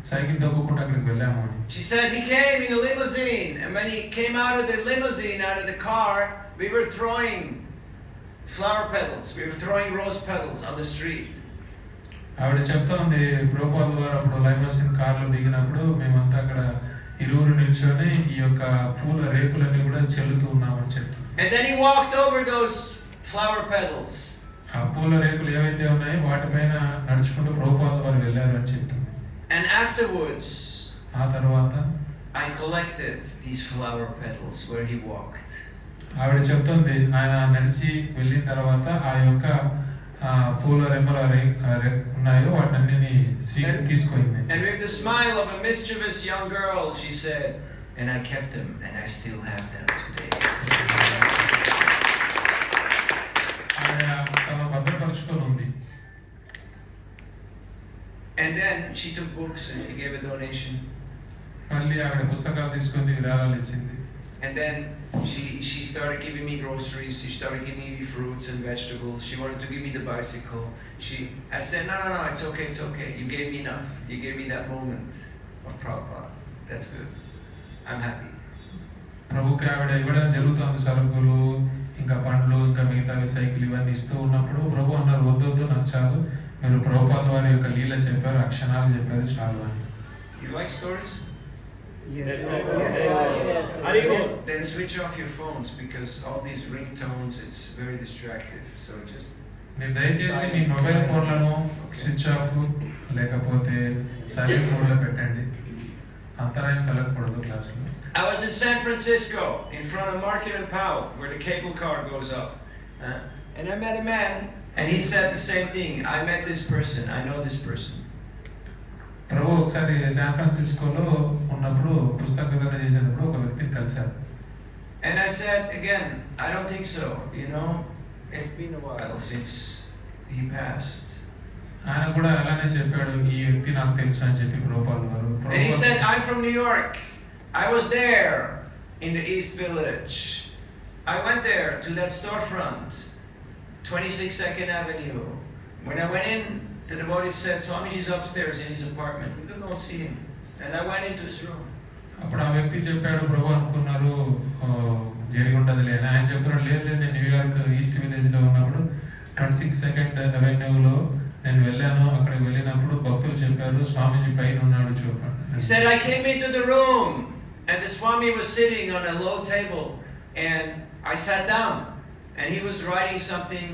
సైకిల్ తొక్కుకుంటూ అక్కడికి వెళ్ళాము అని. She said he came in a limousine, and when he came out of the limousine, out of the car, we were throwing flower petals, we were throwing rose petals on the street. ఆవిడ చెప్తోంది, ప్రభుపాద వారు అప్పుడు లైమసిన్ కార్లో దిగినప్పుడు మేమంతా అక్కడ ఇరువురు నిల్చొని ఈ యొక్క పూల రేకులన్నీ కూడా చెల్లుతూ ఉన్నామని చెప్తుంది. And then he walked over those flower petals. ఆ పూల రేకులు ఏవైతే ఉన్నాయో వాటిపైన నడుచుకుంటూ ప్రభుపాద వారు వెళ్ళారు అని చెప్తుంది. And afterwards, ఆ తర్వాత I collected these flower petals where he walked. ఆవిడ చెప్తుంది, ఆయన నడిచి వెళ్ళిన తర్వాత ఆ యొక్క పూల రెమ్మలు ఉన్నాయో వాటన్నిటిని తీసుకుంది. And with the smile of a mischievous young girl, she said, and I kept them and I still have them today. ఆవిడ తన భద్రపరుచుకొని ఉంది. And then she took books and she gave a donation. మళ్ళీ ఆవిడ పుస్తకాలు తీసుకుంది, విరాళాలు ఇచ్చింది. And then she started giving me groceries. She started giving me fruits and vegetables. She wanted to give me the bicycle. I said, no, it's okay. You gave me enough. You gave me that moment of Prabhupada. That's good. I'm happy. ప్రభుకి ఆవిడ ఇవ్వడం జరుగుతుంది, సరుకులు, ఇంకా పండ్లు, ఇంకా మిగతావి cycle ఇవన్నీ ఇస్తూ ఉన్నప్పుడు ప్రభు అన్నారు, వద్దొద్దు, నాకు చాలు, మీరు ప్రభుపాద వారి యొక్క లీల చెప్పారు, అక్షరాలు చెప్పారు, చాలు అని. You like stories? Yes. Then switch off your phones because all these ringtones, it's very distractive. So just మీరు దయచేసి మీ మొబైల్ ఫోన్లను స్విచ్ ఆఫ్ లేకపోతే సైలెంట్ మోడ్లో పెట్టండి, అంతరాయం కలగకూడదు క్లాసులో. I was in San Francisco in front of Market and Powell where the cable car goes up. And I met a man and he said the same thing. I met this person. I know this person. ప్రభు ఒకసారి San ఫ్రాన్సిస్కోలో ఉన్నప్పుడు పుస్తక వితరణ చేసేటప్పుడు ఒక వ్యక్తిని కలిశారు. And I said again, I don't think so. It's been a while since he passed. ఆయన కూడా అలానే చెప్పాడు, ఈ వ్యక్తి నాకు తెలుసు అని చెప్పి ప్రభుపాద వారు. And he said, I I'm from New York. I was there in the East Village. I went there to that storefront, 26 2nd Avenue. When I went in, the devotee said, Swamiji's upstairs in his apartment. You can go and see him. And I went into his room. అప్పుడు ఆ వ్యక్తి చెప్పాడు, ప్రభు అనుకున్నారు జరిగి ఉండదులే అని. ఆయన చెప్తున్నాడు, లేదు నేను న్యూయార్క్ ఈస్ట్ విలేజ్లో ఉన్నప్పుడు 26 2nd అవెన్యూలో నేను వెళ్ళాను. అక్కడికి వెళ్ళినప్పుడు భక్తులు చెప్పారు, స్వామీజీ పైన ఉన్నాడు చూడండి. He said, I came into the room and the Swami was sitting on a low table and I sat down and he was writing something.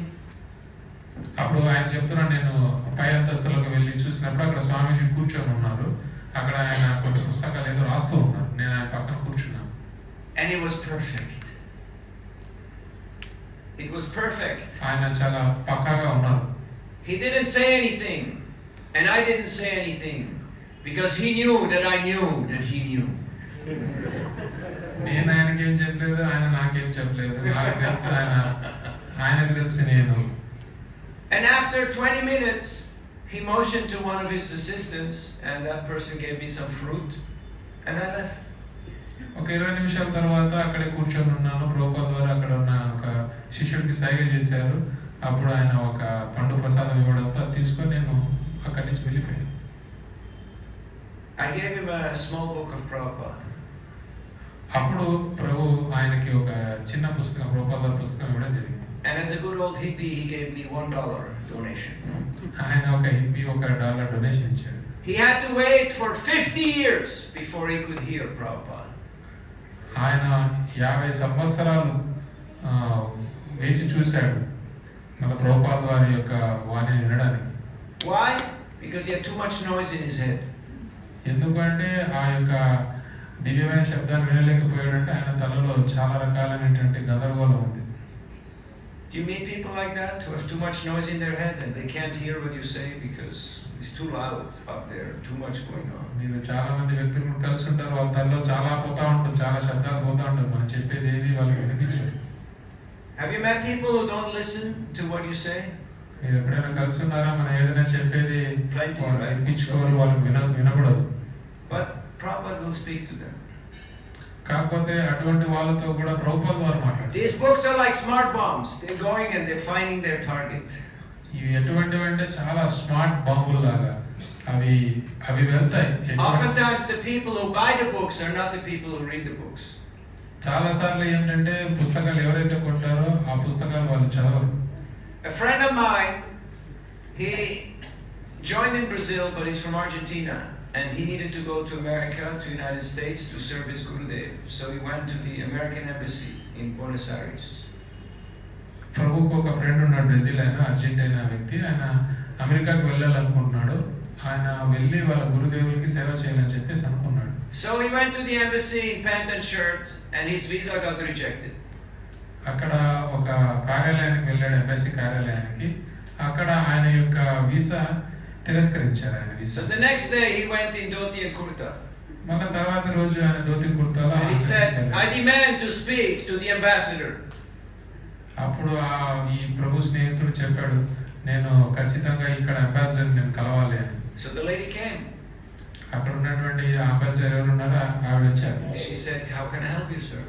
అప్పుడు ఆయన చెప్తున్నాడు, నేను పై అంతస్తులకు వెళ్ళి చూసినప్పుడు అక్కడ స్వామీజీ కూర్చొని ఉన్నారు. అక్కడ ఆయన కొన్ని పుస్తకాలు ఏదో రాస్తూ ఉన్నారు. నేను ఆయన పక్కన కూర్చున్నాను. And it was perfect. It was perfect. ఆయన చాలా పక్కాగా ఉన్నారు. He didn't say anything and I didn't say anything because he knew that I knew that he knew. నేను ఆయనకేం చెప్పలేదు, ఆయన నాకేం చెప్పలేదు. నాకు తెలుసు ఆయనకు తెలుసు నేను. And after 20 minutes, he motioned to one of his assistants and that person gave me some fruit and I left. ఒక 20 నిమిషాల తర్వాత అక్కడే కూర్చొని ఉన్నాను. ప్రభుపాద ద్వారా అక్కడ ఉన్న ఒక శిష్యుడికి సైగ చేశారు. అప్పుడు ఆయన ఒక పండు ప్రసాదం ఇవ్వడంతో తీసుకొని నేను అక్కడి నుంచి వెళ్ళిపోయాను. I gave him a small book of Prabhupada. అప్పుడు ప్రభు ఆయనకి ఒక చిన్న పుస్తకం, ప్రభుపాద పుస్తకం ఇవ్వడం జరిగింది. And as a good old hippie, he gave me $1 donation. ఆయన ఒక హిప్పీ $1 డొనేషన్ ఇచ్చాడు. He had to wait for 50 years before he could hear Prabhupada. ఆయన 50 సంవత్సరాలు వేచి చూశాడు మన ప్రభుపాద వారి యొక్క వాణిని వినడానికి. Why? Because he had too much noise in his head. ఎందుకంటే ఆ యొక్క దివ్యమైన శబ్దాన్ని వినలేకపోయాడంటే ఆయన తలలో చాలా రకాలైనటువంటి గందరగోళం ఉంది. Do you meet people like that who have too much noise in their head and they can't hear what you say because it's too loud up there, too much going on? మీరు చాలా మంది వ్యక్తులను కలిసి ఉంటారు, వాళ్ళ తలలో చాలా పోతా ఉంటుంది, చాలా శబ్దాలు పోతా ఉంటుంది, మనం చెప్పేది ఏది వాళ్ళకి వినిపించదు. Have you met people who don't listen to what you say? మీరు ఎప్పుడైనా కలిసి ఉన్నారా? మనం ఏదైనా చెప్పేది Plenty, వాళ్ళు right? వినిపించుకోవాలి, వాళ్ళకి వినకూడదు. But Prabhupada will speak to them. కాకపోతే అటువంటి వాళ్ళతో కూడా ప్రభుపాద వారు మాట్లాడారు. These books are like smart bombs. They're going and they're finding their target. ఇవి ఎటువంటివి అంటే చాలా స్మార్ట్ బాంబులు లాగా అవి వెళ్తాయి. Oftentimes the people who buy the books are not the people who read the books. చాలా సార్లు ఏంటంటే పుస్తకాలు ఎవరైతే కొంటారో ఆ పుస్తకాలు వాళ్ళు చదవరు. A friend of mine, he joined in Brazil, but he's from Argentina, and he needed to go to America, to the United States, to serve his Gurudev. So he went to the American embassy in Buenos Aires. ప్రభుకు ఒక friend ఉన్నాడు, Brazil ఆయన, Argentina వ్యక్తి. ఆయన అమెరికాకు వెళ్ళాలనుకుంటున్నాడు. ఆయన వెళ్ళి వాళ్ళ గురుదేవులకి సేవ చేయాలని చెప్పేసి అనుకున్నాడు. So he went to the embassy in pant and shirt, and his visa got rejected. అక్కడ ఒక కార్యాలయానికి వెళ్ళాడు, ఎంబసీ కార్యాలయానికి. అక్కడ ఆయన యొక్క వీసా తిరస్కరించారు, ఆయన visa. So the next day he went in dhoti and kurta. మళ్ళీ తర్వాత రోజు ఆయన dhoti కుర్తాలో And he said, I demand to speak to the ambassador. అప్పుడు ఈ ప్రభు స్నేహితుడు చెప్పాడు, నేను ఖచ్చితంగా ఇక్కడ అంబాసిడర్ నేను కలవాలి అని. So the lady came. అక్కడ ఉన్నటువంటి అంబాసిడర్ ఎవరు ఉన్నారో ఆవిడ వచ్చారు. She said, how can I help you, sir?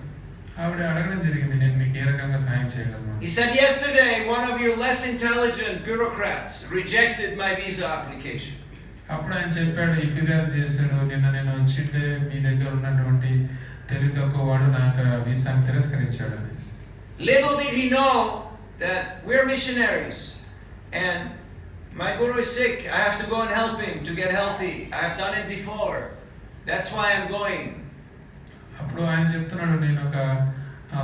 ఆవిడ అడగడం జరిగింది, నేను మీకు ఏ రకంగా సాయం చేయగలను. He said, yesterday one of your less intelligent bureaucrats rejected my visa application. అప్పుడు ఆయన చెప్పాడు, ఈ ఫిర్యాదు చేశాడు, నిన్న నేను వచ్చింటే మీ దగ్గర ఉన్నటువంటి తెలివి తక్కువ వాడు నాకు వీసాను తిరస్కరించాడని. Little did he know that we're missionaries and my guru is sick. I have to go and help him to get healthy. I have done it before. That's why I'm going. అప్పుడు ఆయన చెప్తున్నాడు, నేను ఒక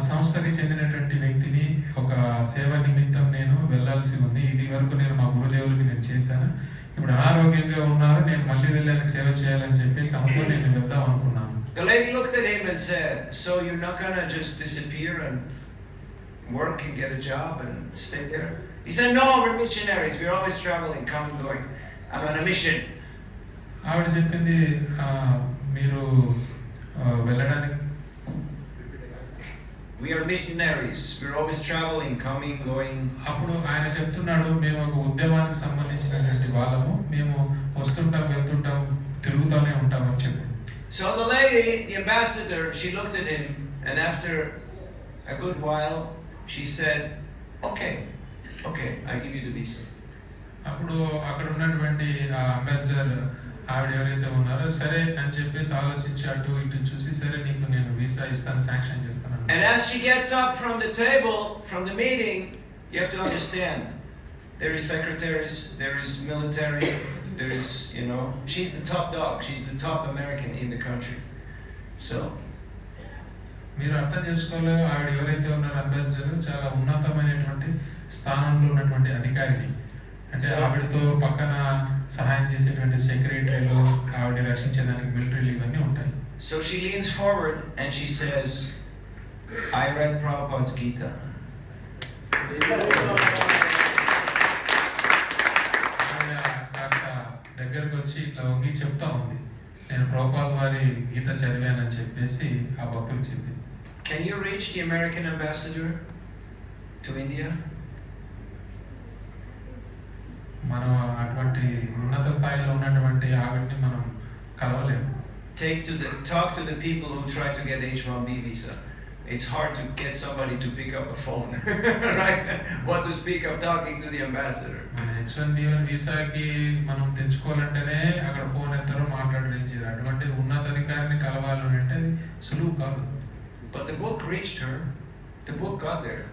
సంస్థకి చెందినటువంటి వ్యక్తిని, ఒక సేవ నిమిత్తం నేను వెళ్ళాల్సి ఉంది. ఇది వరకు నేను మా గురుదేవులకి నేను చేశాను, ఇప్పుడు అనారోగ్యంగా ఉన్నారు, నేను మళ్ళీ వెళ్ళి ఆయనకు సేవ చేయాలని చెప్పేసి అనుకుని నేను వెళ్దాం అనుకున్నాను. The lady looked at him and said, so you're not gonna just disappear and work and get a job and stay there? He said, no, we're missionaries. We're always traveling, coming, going. I'm on a mission. ఆవిడ చెప్పింది, మీరు వెళ్ళడానికి We are missionaries. We're always traveling, coming, going. అప్పుడు ఆయన చెప్తున్నాడు, మేము ఒక ఉద్యమానికి సంబంధించినటువంటి వాళ్ళము, మేము వస్తుంటాం, వెళ్తుంటాం, తిరుగుతూనే ఉంటాం అని చెప్పి. So the lady, the ambassador, she looked at him, and after a good while, she said, okay, I give you the visa. అప్పుడు అక్కడ ఉన్నటువంటి ఆ అంబాసిడర్ ఆవిడ ఎవరైతే ఉన్నారో సరే అని చెప్పేసి ఆలోచించి అటు ఇటు చూసి సరే నీకు నేను వీసా ఇస్తాను, శాంక్షన్ చేస్తాను. And as she gets up from the table, from the meeting, you have to understand, there is secretaries, there is military, there is, she's the top dog, she's the top American in the country. So మీరు అర్థం చేసుకోవాలి, ఆవిడ ఎవరైతే ఉన్నారో ambassador చాలా ఉన్నతమైనటువంటి స్థానంలో ఉన్నటువంటి అధికారిని. అంటే ఆవిడతో పక్కన సహాయం చేసేటువంటి సెక్రటరీలు, ఆవిడ రక్షించేదానికి మిలిటరీలు ఇవన్నీ ఉంటాయి. So she leans forward and she says, I read Prabhupada's Gita. ఆవిడ కాస్త దగ్గరకు వచ్చి ఇట్లా వంగి చెప్తా ఉంది, నేను ప్రభుపాద వారి గీత చదివానని చెప్పేసి ఆ భక్తులు చెప్పింది. Can you reach the American ambassador to India? మనం అటువంటి ఉన్నత స్థాయిలో ఉన్నటువంటి ఆవిడని మనం కలవలేము. Talk to the people who try to get H-1B visa. It's hard to get somebody to pick up a phone, right? What to speak of talking to the ambassador. మన H1B1 వీసాకి మనం తెచ్చుకోవాలంటేనే అక్కడ ఫోన్ ఎత్తారో మాట్లాడలేదు. అటువంటి ఉన్నతాధికారిని కలవాలి అంటే అది సులువు కాదు. But the book reached her. The book got there.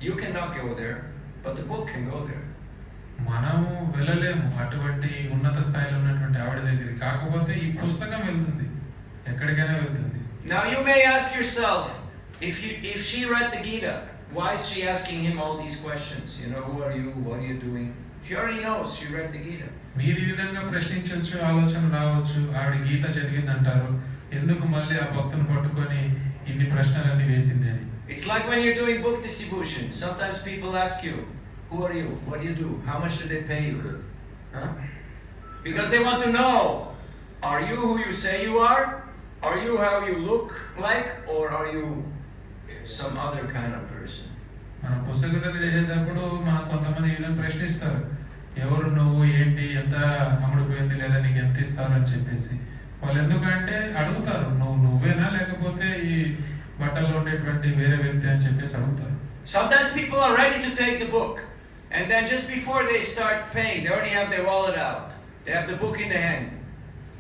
You cannot go there, but the book can go there. మనము వెళ్ళలేము అటువంటి ఉన్నత స్థాయిలో ఉన్నటువంటి ఆవిడ దగ్గరికి, కాకపోతే ఈ పుస్తకం వెళ్తుంది, ఎక్కడికైనా వెళ్తుంది. Now you may ask yourself, if she read the Gita, why is she asking him all these questions? Who are you? What are you doing? She already knows. She read the Gita. మీరు ఈ విధంగా ప్రశ్నించవచ్చు, ఆలోచన రావచ్చు, ఆవిడ గీత చదివింది అంటారు, ఎందుకు మళ్ళీ ఆ భక్తుని పట్టుకొని ఇన్ని ప్రశ్నలన్నీ వేసింది అని. It's like when you're doing book distribution. Sometimes people ask you, who are you? What do you do? How much do they pay you? Huh? Because they want to know, are you who you say you are? Are you how you look like? Or are you some other kind of person? మనం పుస్తకం చేసేటప్పుడు మనకు కొంతమంది ఈ విధంగా ప్రశ్నిస్తారు, ఎవరు నువ్వు, ఏంటి, ఎంత అమ్ముడుపోయింది, లేదా నీకు ఎంత ఇస్తారు అని చెప్పేసి. వాళ్ళు ఎందుకంటే అడుగుతారు, నువ్వేనా లేకపోతే ఈ బట్టల్లో ఉండేటువంటి వేరే వ్యక్తి అని చెప్పేసి అడుగుతారు. Sometimes people are ready to take the book, and then just before they start paying, they already have their wallet out. They have the book in the hand.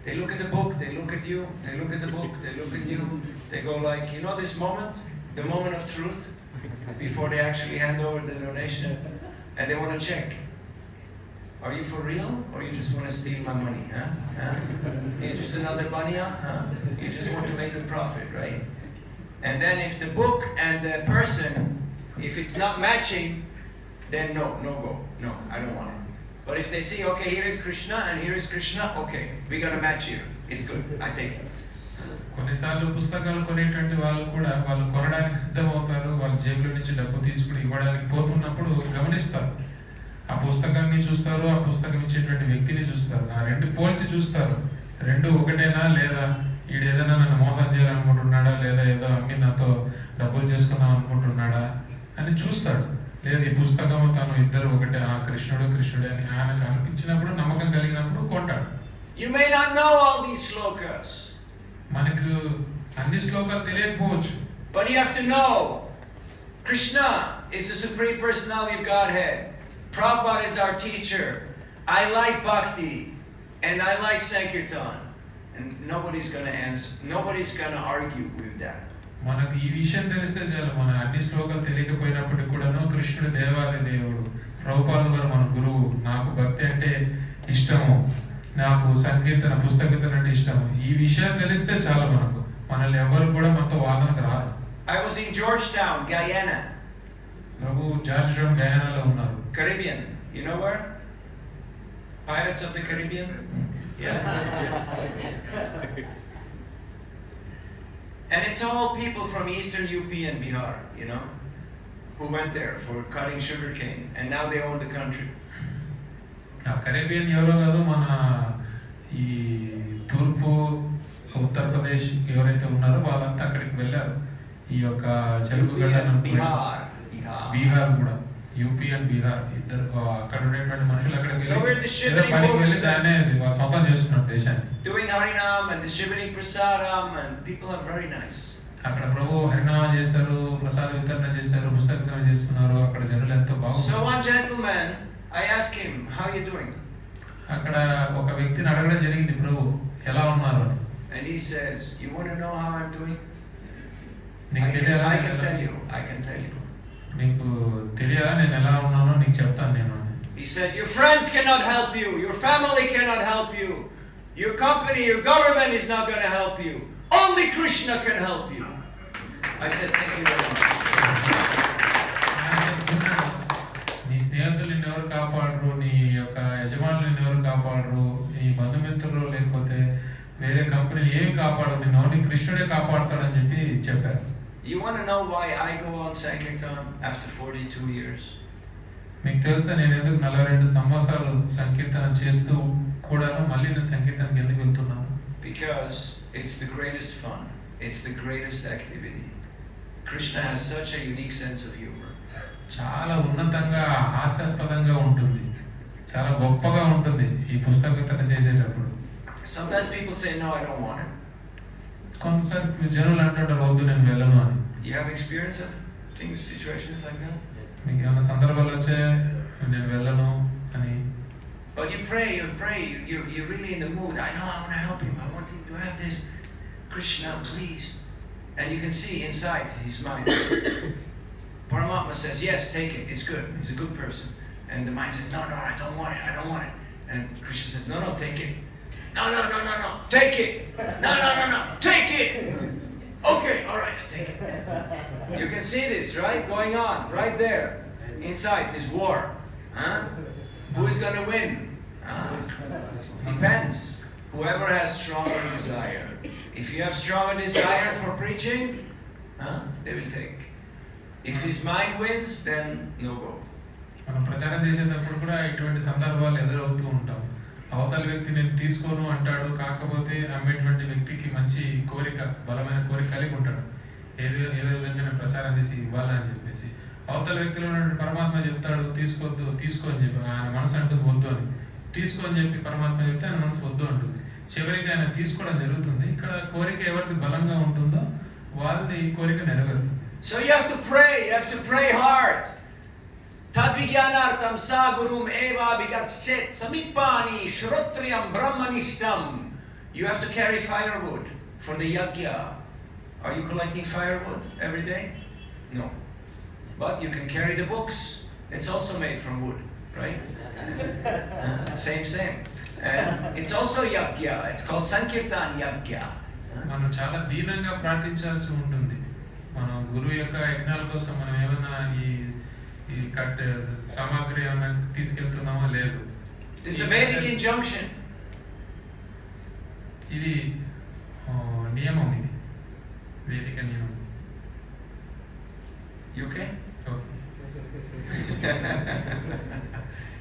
They look at the book, they look at you, they look at the book, they look at you. They go like, this moment, the moment of truth, before they actually hand over the donation, and they want to check. Are you for real, or you just want to steal my money? You're just another banya? You just want to make a profit, right? And then if the book and the person, if it's not matching, then no go. No, I don't want it. But if they see, okay, here is Krishna and here is Krishna, okay, we got a match here. It's good. I take it. కొన్నిసార్లు పుస్తకాలు కొనేటువంటి వాళ్ళు కూడా వాళ్ళు కొనడానికి సిద్ధమవుతారు, వాళ్ళ జేబుల నుంచి డబ్బు తీసుకుని ఇవ్వడానికి పోతున్నప్పుడు గమనిస్తారు, ఆ పుస్తకాన్ని చూస్తారు, ఆ పుస్తకం ఇచ్చేటువంటి వ్యక్తిని చూస్తారు, ఆ రెండు పోల్చి చూస్తారు, రెండు ఒకటేనా, లేదా ఈడు ఏదైనా నన్ను మోసం చేయాలనుకుంటున్నాడా, లేదా ఏదో అమ్మి నాతో డబ్బులు చేసుకుందాం అనుకుంటున్నాడా అని చూస్తాడు. లేదు ఈ పుస్తకం తను ఇద్దరు ఒకటే, ఆ కృష్ణుడే అని ఆయనకు అనిపించినప్పుడు, నమ్మకం కలిగినప్పుడు కొంటాడు. You may not know all these shlokas. మనకు అన్ని శ్లోకాలు తెలియకపోవచ్చు, but you have to know Krishna is the Supreme Personality of Godhead. Prabhupada is our teacher. I like bhakti and I like Sankirtan. And nobody's going to answer. Nobody's going to argue with that. మనకు ఈ విషయం తెలిస్తే చాలు. మన అన్ని శ్లోకాలు తెలియకపోయినప్పటికీ కూడాను కృష్ణుడు దేవాది దేవుడు, ప్రభుపాద గారు మన గురువు, నాకు భక్తి అంటే ఇష్టము, నాకు సంకీర్తన పుస్తకీర్తన అంటే ఇష్టము, ఈ విషయాలు తెలిస్తే చాలు మనకు. మనల్ని ఎవరు కూడా మనతో వాదనకు రారు. I was in Georgetown, Guyana. Prabhu Georgetown గయానాలో ఉన్నారు. Caribbean. You know where? Pirates of the Caribbean? Yeah. And it's all people from eastern UP and Bihar, who went there for cutting sugarcane, and now they own the country. Caribbean ఎవరో కాదు, మన ఈ తూర్పు ఉత్తరప్రదేశ్ ఎవరైతే ఉన్నారో వాళ్ళంతా అక్కడికి వెళ్ళారు. ఈ యొక్క చెరుకు గడ్డ, బీహార్ బీహార్ కూడా. యూపీ అండ్ బీహార్ ఇద్దరు అక్కడ ఉండేటువంటి మనుషులు అక్కడికి So we're వెళ్ళి ఏదో distributing పనికి వెళ్ళి books. దాన్నే వాళ్ళు సొంతం చేసుకున్నారు దేశాన్ని. Doing Harinam and distributing prasadam, and people are very nice. అక్కడ ప్రభు హరినామం చేశారు, ప్రసాద వితరణ చేశారు, పుస్తక వితరణ చేస్తున్నారు. అక్కడ జనులు ఎంతో So బాగుంది. one gentleman, I asked him, how are you doing? అక్కడ ఒక వ్యక్తిని అడగడం జరిగింది, ప్రభు ఎలా ఉన్నారు అని. And he says, you want to know how I'm doing? నీకు తెలియాలా I can tell you. I can tell you. నీకు తెలియాలా నేను ఎలా ఉన్నానో నీకు చెప్తాను నేను అని. He said, your friends cannot help you. Your family cannot help you. Your company, your government is not going to help you. Only Krishna can help you. I said, thank you very much. నీ స్నేహితులు నిన్ను ఎవరు కాపాడరు, నీ యొక్క యజమానులు నిన్ను ఎవరు కాపాడరు, నీ బంధుమిత్రులు లేకపోతే వేరే కంపెనీలు ఏమి కాపాడరు, నిన్ను ఓన్లీ కృష్ణుడే కాపాడుతాడని చెప్పి చెప్పారు. You want to know why I go on Sankirtan after 42 years? మీకు తెలుసా నేను ఎందుకు 42 సంవత్సరాలు సంకీర్తన చేస్తూ కూడాను మళ్ళీ నేను సంకీర్తనకి ఎందుకు వెళ్తున్నాను? Because it's the greatest fun. It's the greatest activity. Krishna has such a unique sense of humor. చాలా ఉన్నతంగా హాస్యాస్పదంగా ఉంటుంది, చాలా గొప్పగా ఉంటుంది ఈ పుస్తక వితరణ చేసేటప్పుడు. Sometimes people say, no, I don't want it. కొంతసారి జనులు అంటుంటారు వద్దు నేను వెళ్ళను అని. You have experience of things, situations like that? మీకు ఏమైనా సందర్భాలు వచ్చే నేను వెళ్ళను అని? But you pray, you're really in the mood. I know I want to help him. I want him to have this. Krishna, please. And you can see inside his mind. Paramatma says, yes, take it. It's good. He's a good person. And the mind says, no, I don't want it. I don't want it. And Krishna says, no, take it. No. Take it. No. Take it. Okay, all right, I take it. You can see this, right? Going on, right there. Inside this war. Huh? Who is going to win? Depends. Whoever has stronger desire. If you have stronger desire for preaching, they will take. If his mind wins, then no go. మనం ప్రచారం చేసేటప్పుడు కూడా ఇటువంటి సందర్భాలు ఎదురవుతూ ఉంటాం. అవతల వ్యక్తి నేను తీసుకోను అంటాడు, కాకపోతే అమ్మేటువంటి వ్యక్తికి మంచి కోరిక, బలమైన కోరిక కలిగి ఉంటాడు. ఏదో విధంగా నేను ప్రచారం చేసి ఇవ్వాలని చెప్పేసి అవతల వ్యక్తిలో ఉన్నటువంటి పరమాత్మ చెప్తాడు తీసుకోవద్దు, తీసుకో అని చెప్పి ఆయన మనసు అంటుంది వద్దు అని. తీసుకో అని చెప్పి పరమాత్మ చెప్తే ఆయన మనసు వద్దు అంటుంది. చివరికి ఆయన తీసుకోవడం జరుగుతుంది. ఇక్కడ కోరిక ఎవరికి బలంగా ఉంటుందో వాళ్ళది కోరిక నెరవేరుతుంది. So you have to pray hard. Tadvijnanartam sagurum eva vigatchet samipani shrotriyam brahmanishtam. You have to carry firewood for the yajna. Are you collecting firewood every day? No. But you can carry the books. It's also made from wood, right? Same. And it's also yajna. It's called Sankirtan yajna. మనం చాలా దీనంగా ప్రార్థించాల్సి ఉంటుంది. మనం గురువు యొక్క యజ్ఞాల కోసం మనం ఏమైనా ఈ సామాగ్రి ఏమైనా తీసుకెళ్తున్నామా లేదు. This is a Vedic injunction. ఇది నియమం, ఇది వేదిక నియమం. You okay? Okay.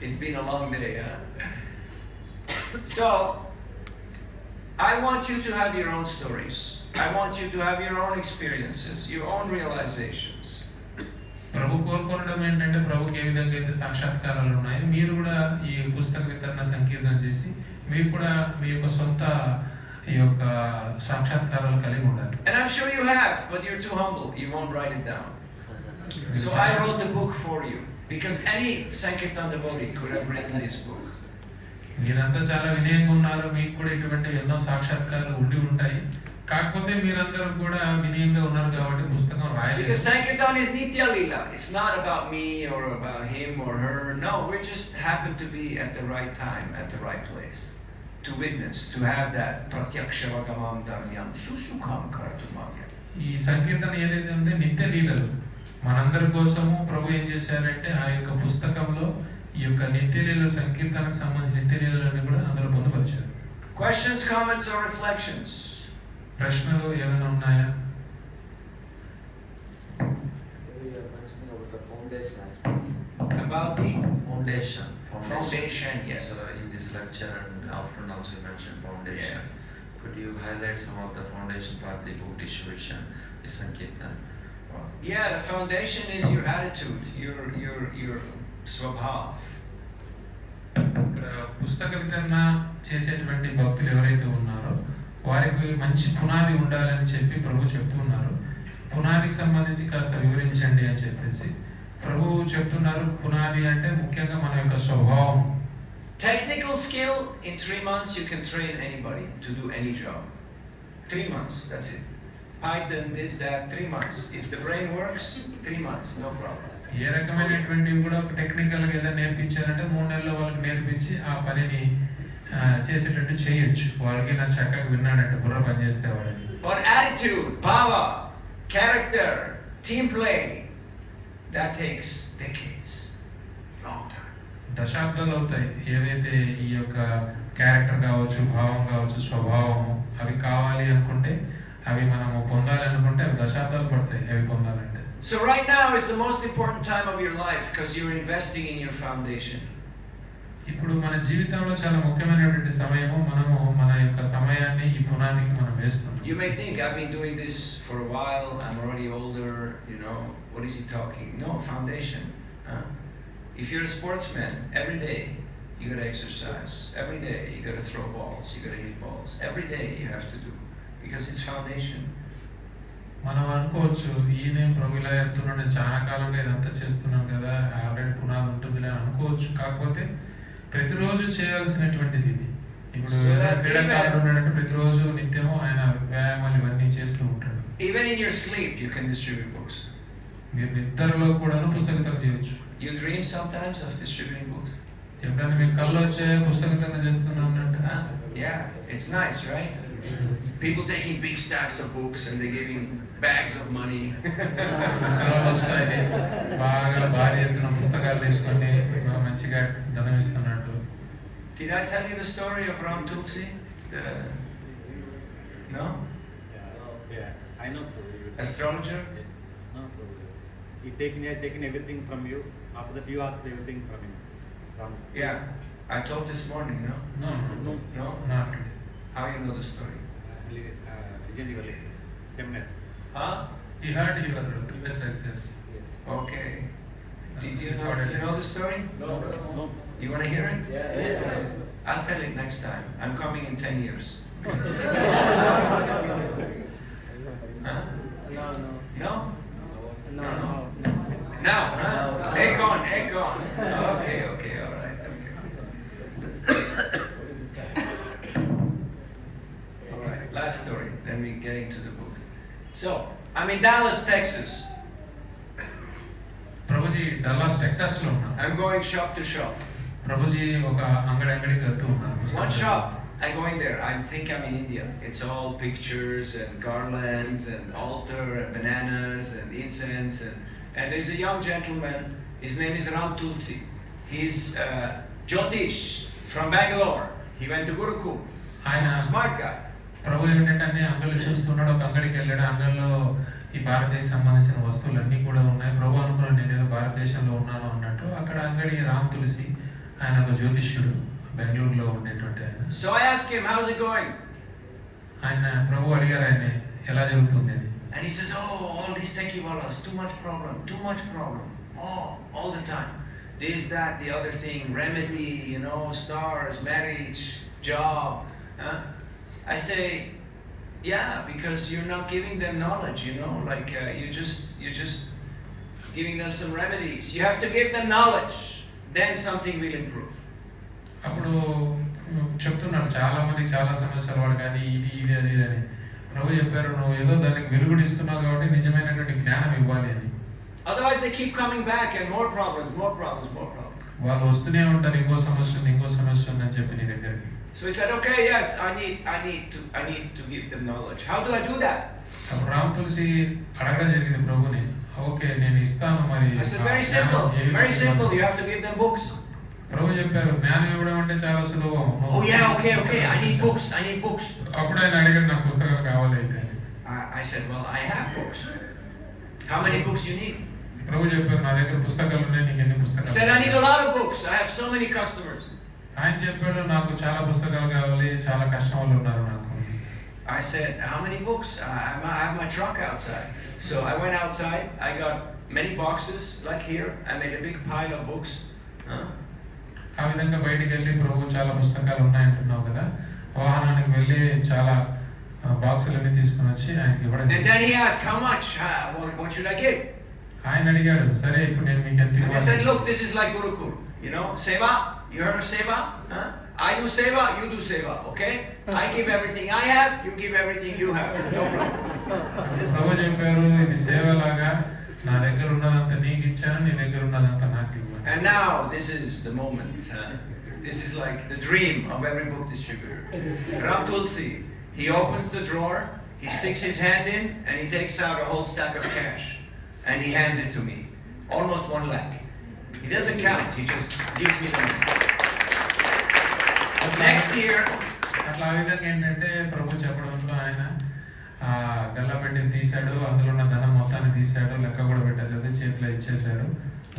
It's been a long day, huh? So, I want you to have your own stories. I want you to have your own experiences, your own realizations. ప్రభు కోరుకోవడం ఏంటంటే ప్రభుకి ఏ విధంగా అయితే సాక్షాత్కారాలు ఉన్నాయో మీరు కూడా ఈ పుస్తక వితరణ సంకీర్తన చేసి మీకు కూడా మీ యొక్క సొంత ఈ యొక్క సాక్షాత్కారాలు కలిగి ఉండాలి. And I'm sure you have, but you're too humble. You won't write it down. So I wrote the book for you because any Sankirtan devotee could have written this book. మీరంతా చాలా వినయంగా ఉన్నారు, మీకు కూడా ఇటువంటి ఎన్నో సాక్షాత్కారాలు ఉండి ఉంటాయి. కాకపోతే మీరందరూ కూడా వినయంగా ఉన్నారు కాబట్టి పుస్తకం రాయలేదు. Because Sankirtan is Nitya Leela. It's not about me or about him or her. No, we just happen to be at the right time, at the right place. To witness, to have that pratyaksha vagamam dharmyam susukham kartumamya. ఈ సంకీర్తన ఏదైతే ఉందో నిత్య లీలలు మనందరి కోసము ప్రభు ఏం చేశారంటే ఆ యొక్క పుస్తకంలో ఈ యొక్క నిత్య లీల సంకీర్తనకు సంబంధించిన నిత్య లీలలను కూడా అందులో పొందుపరిచారు. Questions, comments or reflections? ప్రశ్నలు ఏమైనా ఉన్నాయా? About the foundation, yes. In this lecture and afternoon also you mentioned foundation. Yes. Could you highlight some of the foundation for the book distribution, the Sankirtan? Yeah, the foundation is your attitude, your swabhav. ఇక్కడ పుస్తక వితరణ చేసేటువంటి భక్తులు ఎవరైతే ఉన్నారో వారికి మంచి పునాది ఉండాలని చెప్పి ప్రభు చెప్తున్నారు. పునాదికి సంబంధించి కాస్త వివరించండి అని చెప్పేసి ప్రభు చెప్తున్నారు. పునాది అంటే ముఖ్యంగా మన యొక్క స్వభావం. Technical skill, in 3 months you can train anybody to do any job. 3 months, that's it. Python, this, that, 3 months. If the brain works, 3 months, no problem. ఏ రకమైనటువంటి కూడా టెక్నికల్గా ఏదైనా నేర్పించారంటే 3 నెలల్లో వాళ్ళకి నేర్పించి ఆ పనిని చేసేటట్టు చేయొచ్చు. వాళ్ళకి నా చక్కగా విన్నాడంటే బుర్ర పని చేస్తే వాడిని. But attitude, bhava, character, team play, that takes decades, long time. దశాబ్దాలు అవుతాయి. ఏవైతే ఈ యొక్క క్యారెక్టర్ కావచ్చు, భావం కావచ్చు, స్వభావము అవి కావాలి అనుకుంటే, అవి మనము పొందాలి అనుకుంటే అవి దశాబ్దాలు పడతాయి అవి పొందాలంటే. So right now is the most important time of your life because you're investing in your foundation. ఇప్పుడు మన జీవితంలో చాలా ముఖ్యమైనటువంటి సమయము. మనము మన యొక్క సమయాన్ని ఈ పునాదికి మనం వేస్తున్నాం. You may think I've been doing this for a while, I'm already older, what is he talking? No, foundation. If you're a sportsman, every day you gotta exercise. Every day you gotta throw balls, you gotta hit balls. Every day you have to do because it's foundation. మనం అనుకోవచ్చు ఈయన ప్రభు ఇలా చెప్తున్నాడు, నేను చాలా కాలంగా ఇదంతా చేస్తున్నాను కదా, ఆల్రెడీ పునాది ఉంటుందిలే అనుకోవచ్చు. కాకపోతే ప్రతిరోజు చేయాల్సినటువంటిది ఇది. ఇప్పుడు క్రీడాకారుడు ఉన్నాడంటే ప్రతిరోజు నిత్యము ఆయన వ్యాయామాలు ఇవన్నీ చేస్తూ ఉంటాడు. Even in your sleep you can distribute books. మీరు నిద్రలో కూడా పుస్తకం చేయొచ్చు. You dream sometimes of distributing books? ఎప్పుడైనా మీకు కళ్ళు వచ్చే పుస్తకం చేస్తున్నాం అంటే Yeah, it's nice, right? People taking big stacks of books and they're giving bags of money. కళలు వస్తాయి, బాగా భారీ ఎత్తున పుస్తకాలు తీసుకొని మంచిగా ధనం ఇస్తున్నాడు. Did I tell you the story of Ram Tulsi? No? Yeah, I know. Astrologer? Yes. No, he has taken everything from you. After that, you asked everything from him. Yeah, I told this morning, no? No, No? not today. How you know the story? Legendary seminars. Huh? He heard your previous lectures. Yes. Okay. Did you know the story? No. You want to hear it? Yes. I'll tell it next time. I'm coming in 10 years. Huh? No? No? Now, huh? Akon. Okay, all right. All right, last story, then we get into the books. So, I'm in Dallas, Texas. Prabhuji Dallas Texas లో ఉన్నా. I'm going shop to shop. Prabhuji ఒక అంగడికి వెళ్తూ ఉన్నారు. One shop, I go in there, I think I'm in India. It's all pictures and garlands and altar and bananas and incense and there's a young gentleman, his name is Ram Tulsi. He's Jyotish from Bangalore. He went to Gurukul. Smart guy. ప్రభు ఏంటంటే అన్ని అంగళ్ళు చూస్తున్నాడు. ఒక అంగడికి వెళ్ళాడు. అంగల్లో ఈ భారతదేశం సంబంధించిన వస్తువులన్నీ కూడా ఉన్నాయి. ప్రభు అనుకున్నాడు నేను ఏదో భారతదేశంలో ఉన్నాను అన్నట్టు. అక్కడ అంగడి రామ్ తులసి, ఆయన ఒక జ్యోతిష్యుడు, బెంగళూరులో ఉండేటువంటి ఆయన. So I asked him, how's it going? ఆయన ప్రభు అడిగారు ఆయన ఎలా జరుగుతుంది అని. And he says, all these techie wallas, too much problem. All the time. This, that, the other thing, remedy, stars, marriage, job. I say, yeah, because you're not giving them knowledge, you're just giving them some remedies. You have to give them knowledge, then something will improve. అప్పుడు చెప్తున్నాను చాలా మందికి చాలా సమస్యలు వాడు కానీ ఇది అది అని. ప్రభు చెప్పారు నువ్వు ఏదో దానికి వెలుగుడిస్తున్నావు కాబట్టి నిజమైనటువంటి జ్ఞానం ఇవ్వాలి అని. Otherwise they keep coming back and more problems. వాళ్ళు వస్తూనే ఉంటారు, ఇంకో సమస్య ఉందని చెప్పి నీ దగ్గరికి. So he said, okay, yes, I need to give them knowledge. How do I do that? అప్పుడు రామ్ తులసి అడగడం జరిగింది ప్రభుని. ఓకే నేను ఇస్తాను మరి. I said, very simple. You have to give them books. ప్రభు చెప్పారు జ్ఞానం ఇవ్వడం అంటే చాలా సులభం. Oh yeah, okay. I need books. అప్పుడు ఆయన అడిగాడు నాకు పుస్తకాలు కావాలి అయితే. I said, well, I have books. How many books you need? ప్రభు చెప్పారు నా దగ్గర పుస్తకాలు ఉన్నాయి, నీకు ఎన్ని He పుస్తకాలు? said, I need a lot of books. I have so many customers. ఆయన చెప్పాడు నాకు చాలా పుస్తకాలు కావాలి, చాలా కస్టమర్లు ఉన్నారు నాకు. I said, how many books? I have my truck outside. So I went outside. I got many boxes, like here. I made a big pile of books. Huh? ఆ విధంగా బయటికి వెళ్ళి ప్రభు చాలా పుస్తకాలు ఉన్నాయంటున్నావు కదా, వాహనానికి వెళ్ళి చాలా బాక్సులన్నీ తీసుకుని వచ్చి ఆయనకి ఇవ్వడం. And then he asked, how much? What should I give? ఆయన అడిగాడు, సరే ఇప్పుడు నేను మీకు ఎంత And I said, ఇవ్వాలి? look, this is like Gurukul. You know, Seva? You heard of Seva? Huh? I do Seva, you do Seva, okay? I give everything I have, you give everything you have. No problem. ప్రభు చెప్పారు, ఇది సేవ లాగా, నా దగ్గర ఉన్నదంతా నీకు ఇచ్చాను, నీ దగ్గర ఉన్నదంతా నాకు ఇవ్వాలి. And now, this is the moment. This is like the dream of every book distributor. Ram Tulsi, he opens the drawer, he sticks his hand in, and he takes out a whole stack of cash. And he hands it to me. Almost 1 lakh. He doesn't count, he just gives me the money. Next year, అట్లా ఆ విధంగా ఏంటంటే ప్రభు చెప్పడంతో ఆయన గల్లా పెట్టిని తీశాడు, అందులో ఉన్న ధనం మొత్తాన్ని తీశాడు, లెక్క కూడా పెట్టలేదు, చేతిలో ఇచ్చేశాడు.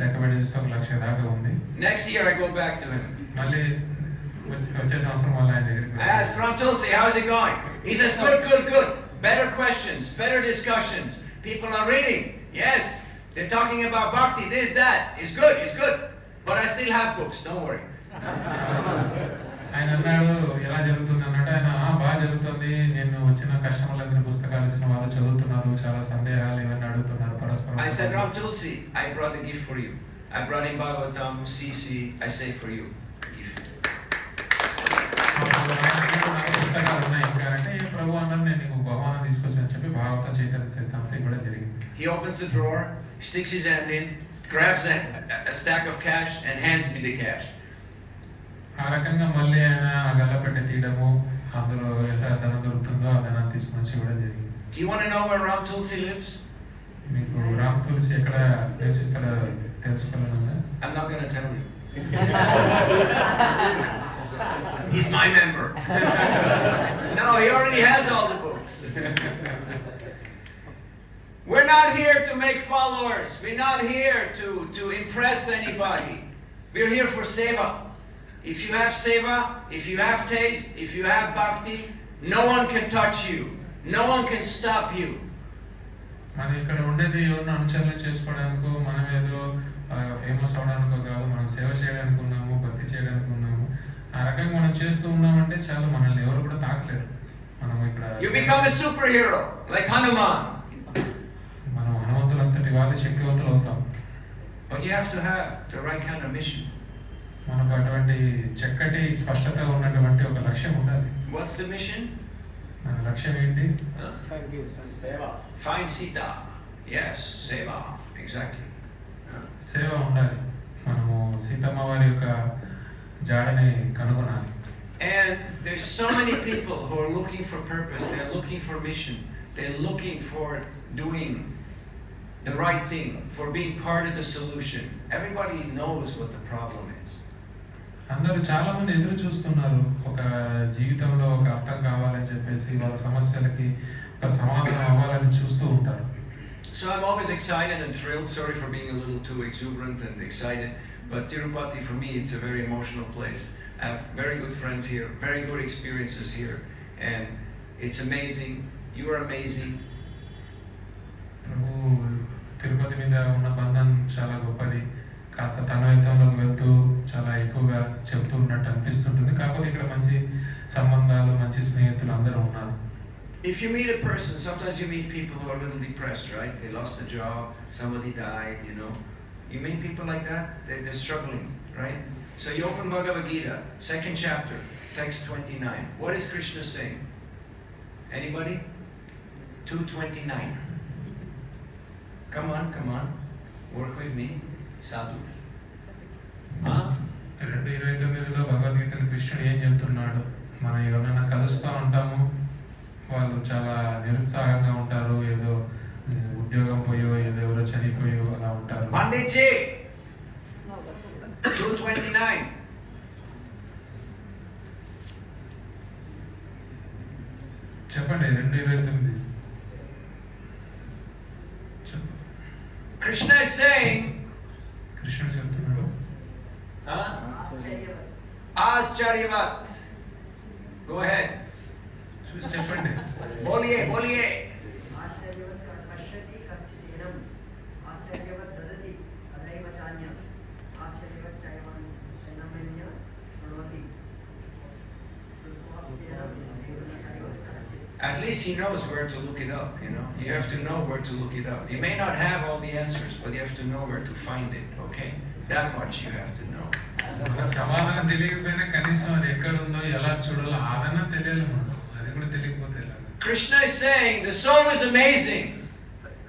లెక్క పెట్టి చూస్తే 1 లక్ష దాకా ఉంది. next year I go back to him. మళ్ళీ వచ్చే సంవత్సరం మళ్ళీ ఆయన దగ్గరికి I ask Ram Tulsi, how's it going? He says, good. Better questions, better discussions. People are reading. Yes, they're talking about bhakti, this, that. It's good. But I still have books, don't worry. ఆయన అన్నాడు, ఎలా జరుగుతుంది అన్నాడు. ఆయన బాగా జరుగుతుంది, నేను వచ్చిన కస్టమర్లందరి పుస్తకాలు ఇస్తున్న వాళ్ళు చదువుతున్నారు, చాలా సందేహాలు ఇవన్నీ అడుగుతున్నారు పరస్పరం. I said, Ram Tulsi, I brought a gift for you. I brought in Bhagavatam, CC, I say for you, gift. పుస్తకాలు ఉన్నాయి ఇంకా అంటే, ఏ ప్రభు అన్నారు, నేను నీకు బహుమానం తీసుకొచ్చాను చెప్పి భాగవతం చైతన్య చరితామృతం ఇవ్వడం జరిగింది. He opens the drawer, sticks his hand in, grabs a stack of cash and hands me the cash. ఆ రకంగా మళ్ళీ ఆయన ఆ గల్ల పెట్టి తీయడము, అందులో ఎంత ధనం దొరుకుతుందో ఆ ధనాన్ని తీసుకొని వచ్చి ఇవ్వడం జరిగింది. Do you want to know where Ram Tulsi lives? మీకు రామ్ తులసి ఎక్కడ నివసిస్తాడో తెలుసుకోవాలనుందా? I'm not going to tell you. He's my member. No, he already has all the books. We're not here to make followers. We're not here to impress anybody. We're here for seva. If you have seva, if you have taste, if you have bhakti, no one can touch you. No one can stop you. మనం ఇక్కడ ఉండేది ఎవరిని అనుచరణ చేసుకోవడానికో, మనం ఏదో famous అవడానికో కాదు, మనం సేవ చేయడానికి ఉన్నాము, భక్తి చేయడానికి ఉన్నాము. ఆ రకంగా మనం చేస్తూ ఉన్నామంటే చాలా మనల్ని ఎవరు కూడా తాకలేరు. మనం ఇక్కడ You become a superhero, like Hanuman. మనం హనుమంతులంతటి వాళ్ళు శక్తివంతులు అవుతాం. But you have to have the right kind of mission. మనకు అటువంటి చక్కటి స్పష్టత ఉన్నటువంటి ఒక లక్ష్యం ఉండాలి. What's the mission? మన లక్ష్యం ఏంటి? Find Sita. Yes, seva. Exactly. సేవ ఉండాలి. మనము సీతమ్మ వారి యొక్క జాడని కనుగొనాలి. And there's so many people who are looking for purpose. They're looking for mission. They're looking for doing the right thing, for being part of the solution. Everybody knows what the problem is. అందరూ చాలా మంది ఎదురు చూస్తున్నారు, ఒక జీవితంలో ఒక అర్థం కావాలని చెప్పేసి, వాళ్ళ సమస్యలకి ఒక సమాధానం అవ్వాలని చూస్తూ ఉంటారు. So I'm always excited and thrilled. Sorry for being a little too exuberant and excited, but Tirupati for me it's a very emotional place. I have very good friends here, very good experiences here, and it's amazing. You are amazing. ప్రభు తిరుపతి మీద ఉన్న బంధం చాలా గొప్పది. కాస్త తన్వయితంలోకి వెళ్తూ చాలా ఎక్కువగా చెప్తూ ఉన్నట్టు అనిపిస్తుంటుంది. కాకపోతే ఇక్కడ మంచి సంబంధాలు, మంచి స్నేహితులు అందరూ ఉన్నారు. If you meet a person, sometimes you meet people who are a little depressed, right? They lost a job, somebody died, you know. You meet people like that, they're struggling, right? So you open Bhagavad Gita, 2nd chapter, text 29. What is Krishna saying? Anybody? 2:29. Come on. Work with me. Sadhu. Huh? 2:29లో భగవద్గీతలో కృష్ణుడు ఏం చెప్తున్నాడు? మనం ఎవరైనా కలుస్తూ ఉంటాము, వాళ్ళు చాలా నిరుత్సాహంగా ఉంటారు, ఏదో ఉద్యోగం పోయో ఏదో ఎవరో చనిపోయో అలా ఉంటారు. Pandit Ji, 2:29. చెప్పండి 2:29. Krishna is saying, కృష్ణుడు చెప్తున్నాడు, Ascharyavat. Go ahead. చూసి చెప్పండి. बोलिए बोलिए. आश्चर्यवत् पश्यति कश्चिदेनम् आश्चर्यवत् ददति तदैव चान्यम् आश्चर्यवत् चैनमन्य शृणोति At least he knows where to look it up, you know. You have to know where to look it up. You may not have all the answers, but you have to know where to find it, okay? That much you have to know. మనకు సమాధానం తెలియకపోయినా కనీసం అది ఎక్కడ ఉందో ఎలా చూడాలో అదన్నా తెలియాలి మనకు. అది కూడా తెలియకపోతే ఎలాగ? Krishna is saying the soul is amazing.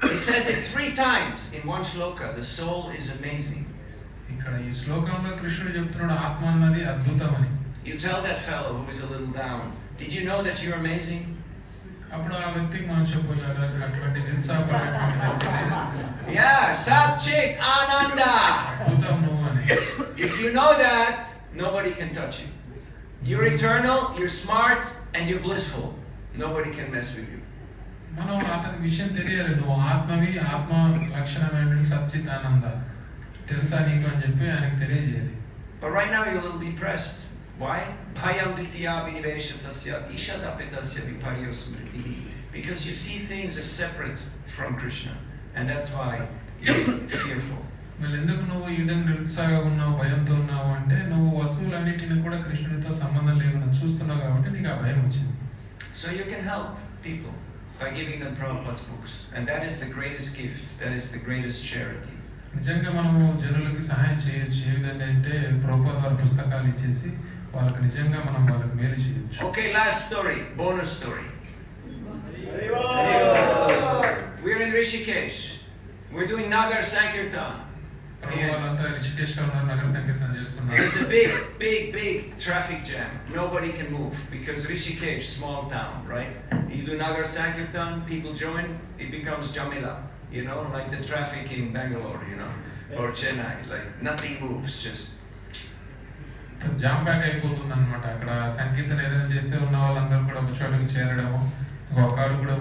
He says it 3 times in one shloka. The soul is amazing. ఇక్కడ ఈ శ్లోకంలో కృష్ణుడు చెప్తున్నాడు ఆత్మ అన్నది అద్భుతమని. You tell that fellow who is a little down, did you know that you're amazing? అప్పుడు ఆ వ్యక్తికి మనం చెప్పొచ్చు అటువంటి నిరుత్సాహపడేటువంటి Yeah, Sat Chit Ananda. అద్భుతం నువ్వు అని. If you know that, nobody can touch you. You're eternal, you're smart, and you're blissful. Nobody can mess with you. మనం అతని విషయం తెలియాలి. నువ్వు ఆత్మవి, ఆత్మ లక్షణమైన సచ్చిదానంద తెలుసా నీకు అని చెప్పి ఆయనకు తెలియజేయాలి. But right now you're a little depressed. Why? Bhayam ditya viniveshatasya ishadapitasya viparyo smritihi. Because you see things as separate from Krishna. And that's why you're fearful. మళ్ళీ ఎందుకు నువ్వు ఈ విధంగా నిరుత్సాహంగా ఉన్నావు, భయంతో ఉన్నావు అంటే నువ్వు వస్తువులన్నిటిని కూడా కృష్ణుడితో సంబంధం లేకుండా చూస్తున్నావు కాబట్టి నీకు ఆ భయం వచ్చింది. So you can help people by giving them Prabhupada's books. And that is the greatest gift. That is the greatest charity. నిజంగా మనము జనులకి సహాయం చేయొచ్చు. ఏ విధంగా అంటే ప్రభుపాద వారి పుస్తకాలు ఇచ్చేసి వాళ్ళకి నిజంగా మనం వాళ్ళకి మేలు చేయొచ్చు. Okay, last story, bonus story. We're in Rishikesh. We're doing Nagar Sankirtan. వాళ్ళంతా రిషికేశ్లో ఉన్నారు, నగర సంకీర్తన చేస్తున్నారు. There's a big traffic jam. Nobody can move because Rishikesh, small town, right? You do Nagar Sankirtan, people join, it becomes Jamila, you know, like the traffic in Bangalore, you know, or Chennai, like nothing moves, just. Jam pack అయిపోతుంది అనమాట. అక్కడ సంకీర్తన ఏదైనా చేస్తే ఉన్న వాళ్ళందరూ కూడా ఒక చోటుకి చేరడము, ఒక్కడు కూడా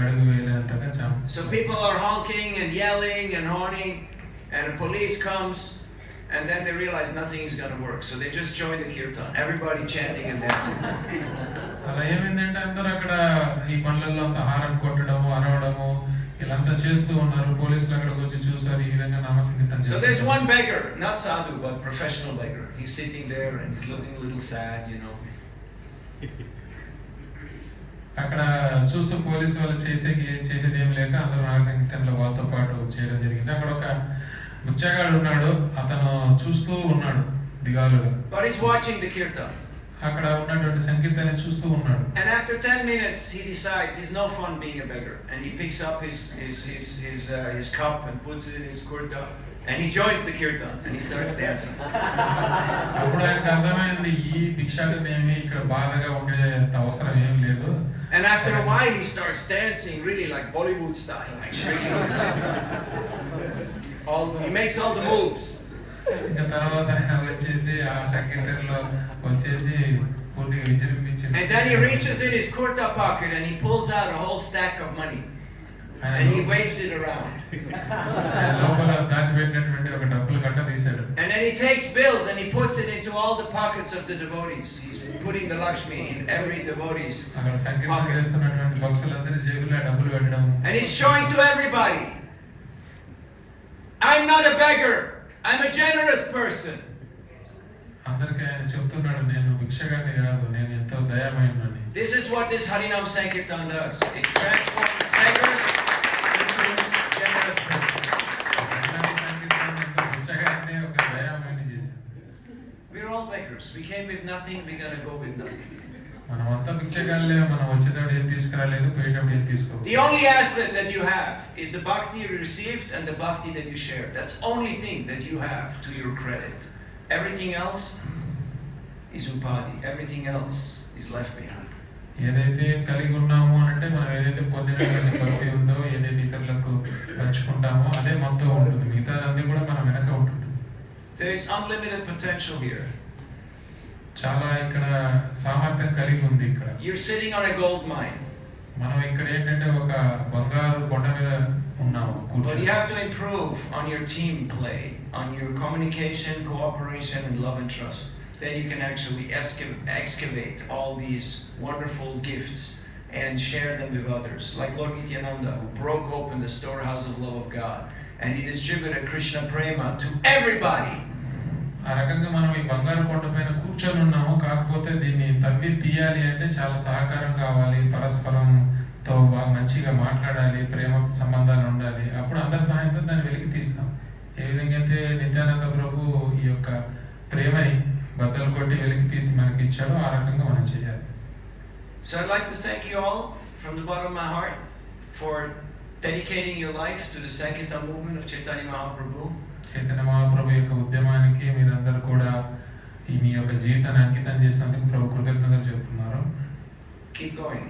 అడుగు వేయలేనంతగా jam. So people are honking and yelling and horning, and the police comes, and then they realize nothing is going to work, so they just join the kirtan, everybody chanting and dancing. అలా ఏమైందంటే అందరూ అక్కడ ఈ బండ్లలో అంతా horn కొట్టడము, అరవడము ఇలాంతా చేస్తూ ఉన్నారు. పోలీసులు అక్కడికి వచ్చి చూసారు ఈ విధంగా నామసంకీర్తన. So there's one beggar, not sadhu, but professional beggar. He's sitting there and he's looking a little sad, you know. అక్కడ చూస్తూ పోలీసు వాళ్ళు చేసేది ఏం లేక అందరూ నాగ సంకీర్తనలో వాళ్ళతో పాటు చేయడం జరిగింది. అక్కడ ఒక ముచ్చగాడు ఉన్నాడు, అతను చూస్తూ ఉన్నాడు దిగాలుగా. But he's watching the kirtan. అక్కడ ఉన్నటువంటి సంకీర్తన చూస్తూ ఉన్నాడు. And after 10 minutes he decides it's no fun being a beggar, and he picks up his cup and puts it in his kurta, and he joins the kirtan and he starts dancing. అప్పుడు ఆయనకు అర్థమైంది ఈ భిక్షాటన ఏమి ఇక్కడ బాధగా ఉండే అవసరం ఏం లేదు. And after a while he starts dancing really like Bollywood style, like shaking. He makes all the moves. ఇంకా తర్వాత ఆయన వచ్చేసి ఆ సంకీర్తనలో వచ్చేసి పూర్తిగా విజృంభించింది. And then he reaches in his kurta pocket and he pulls out a whole stack of money and he waves it around. లోపల దాచిపెట్టినటువంటి ఒక డబ్బులు కట్ట తీశాడు. And then he takes bills and he puts it into all the pockets of the devotees. He's putting the Lakshmi in every devotee's అక్కడ సంకీర్తన pocket. చేస్తున్నటువంటి భక్తులందరి జేబులో డబ్బులు పెట్టడం. And he's showing to everybody, I'm not a beggar, I'm a generous person. అందరికీ ఆయన చెప్తున్నాడు నేను భిక్షగాన్ని కాదు, నేను ఎంతో దయామయుడని. This is what this Harinam Sankirtan does. It transforms beggars into generous people. భిక్షగాన్ని ఒక దయామయుని చేశాడు. We're all beggars. We came with nothing, we're gonna go with nothing. మనమంతా భిక్షగాళ్ళే. మనం వచ్చేటప్పుడు ఏం తీసుకురాలేదు, పోయేటప్పుడు ఏం తీసుకోవాలి. The only asset that you have is the bhakti you received and the bhakti that you shared. That's the only thing that you have to your credit. Everything else is upadi. Everything else is left behind. ఏదైతే కలిగి ఉన్నామో అంటే మనం ఏదైతే పొందినటువంటి భక్తి ఉందో, ఏదైతే ఇతరులకు పంచుకుంటామో అదే మనతో ఉంటుంది. మిగతాదంతా కూడా మన వెనక ఉంటుంది. There is unlimited potential here. చాలా ఇక్కడ సామర్థ్యం కలిగి ఉంది. ఇక్కడ You're sitting on a gold mine. మనం ఇక్కడ ఏంటంటే ఒక బంగారు కొండ మీద ఉన్నాము But కూర్చొని. you have to improve on your team play, on your communication, cooperation, and love and trust. then you can actually excavate all these wonderful gifts and share them with others. Like Lord Nityananda, who broke open the storehouse of love of God, and he distributed Krishna Prema to everybody. ఆ రకంగా మనం ఈ బంగారు కొండ పైన కూర్చొని ఉన్నాము. కాకపోతే దీన్ని తవ్వి తీయాలి అంటే చాలా సహకారం కావాలి, పరస్పరంతో బాగా మంచిగా మాట్లాడాలి, ప్రేమ సంబంధాలు ఉండాలి. అప్పుడు అందరి సహాయంతో దాన్ని వెలికి తీస్తాం. ఏ విధంగా అయితే నిత్యానంద ప్రభు ఈ యొక్క ప్రేమని బద్దలు కొట్టి వెలికి తీసి మనకి ఇచ్చాడో ఆ రకంగా మనం చేయాలి. So I'd like to thank you all from the bottom of my heart for dedicating your life to the Sankirtan movement of Chaitanya Mahaprabhu. Chaitanya Mahaprabhu యొక్క ఉద్యమానికి మీరందరూ కూడా ఈ మీ యొక్క జీవితాన్ని అంకితం చేసినందుకు ప్రభు కృతజ్ఞతలు చెప్తున్నారు. Keep going.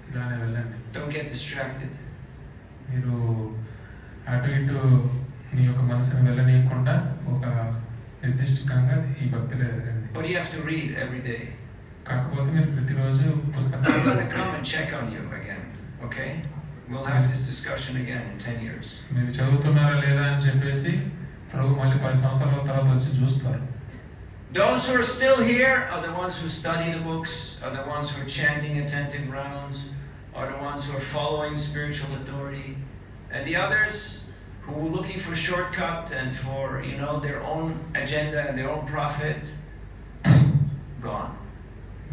ఇలానే వెళ్ళండి. Don't get distracted. మీరు అటు ఇటు మీ యొక్క మనసుని వెళ్ళనీయకుండా ఒక నిర్దిష్టంగా ఈ భక్తిలో ఎదగండి. But you have to read every day. కాకపోతే మీరు ప్రతిరోజు I'm పుస్తకాలు going to come and check on you again, okay? We'll have this discussion again in 10 years. మీరు చదువుతున్నారా లేదా అని చెప్పేసి ప్రభు మళ్ళీ 10 సంవత్సరాల తర్వాత వచ్చి చూస్తారు. Those who are still here are the ones who study the books, are the ones who are chanting attentive rounds, are the ones who are following spiritual authority, and the others who are looking for shortcut and for, their own agenda and their own profit, gone.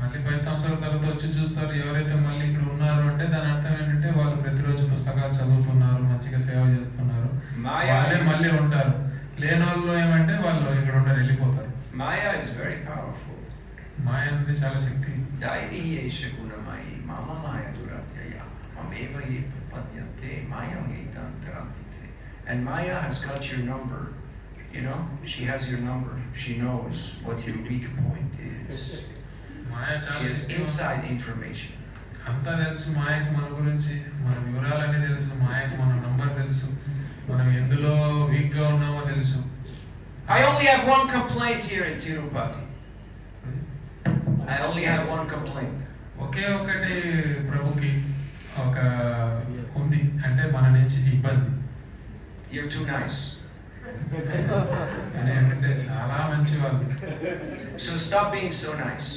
మళ్ళీ 10 సంవత్సరాల తర్వాత వచ్చి చూస్తారు. ఎవరైతే మళ్ళీ ఇక్కడ ఉన్నారు అంటే దాని అర్థం ఏంటంటే వాళ్ళు ప్రతిరోజు పుస్తకాలు చదువుతున్నారు, మంచిగా సేవ చేస్తున్నారు, వాళ్ళే మళ్ళీ ఉంటారు. లేని వాళ్ళు ఏమంటే వాళ్ళు ఇక్కడ ఉండరు, వెళ్ళిపోతారు. Maya is very powerful. మాయ అనేది చాలా శక్తి. Daiviyesha gunamayi mama maya duratyaya mameva ye padyante mayam etantarantite. And Maya has got your number. She has your number. She knows what your weak point is. Maya She చాలా has Shakti. inside information. అంతా తెలుసు మాయకు, మన గురించి మన వివరాలన్నీ తెలుసు. మాయకు మన నంబర్ తెలుసు, మనం ఎందులో వీక్ గా ఉన్నామో తెలుసు. I only have one complaint here in Tirupati. I only have one complaint. ఒకే ఒకటి ప్రభుకి ఒక ఉంది, అంటే మన నుంచి ఇబ్బంది. You're too nice. ఏంటంటే చాలా మంచి వాళ్ళు. So stop being so nice.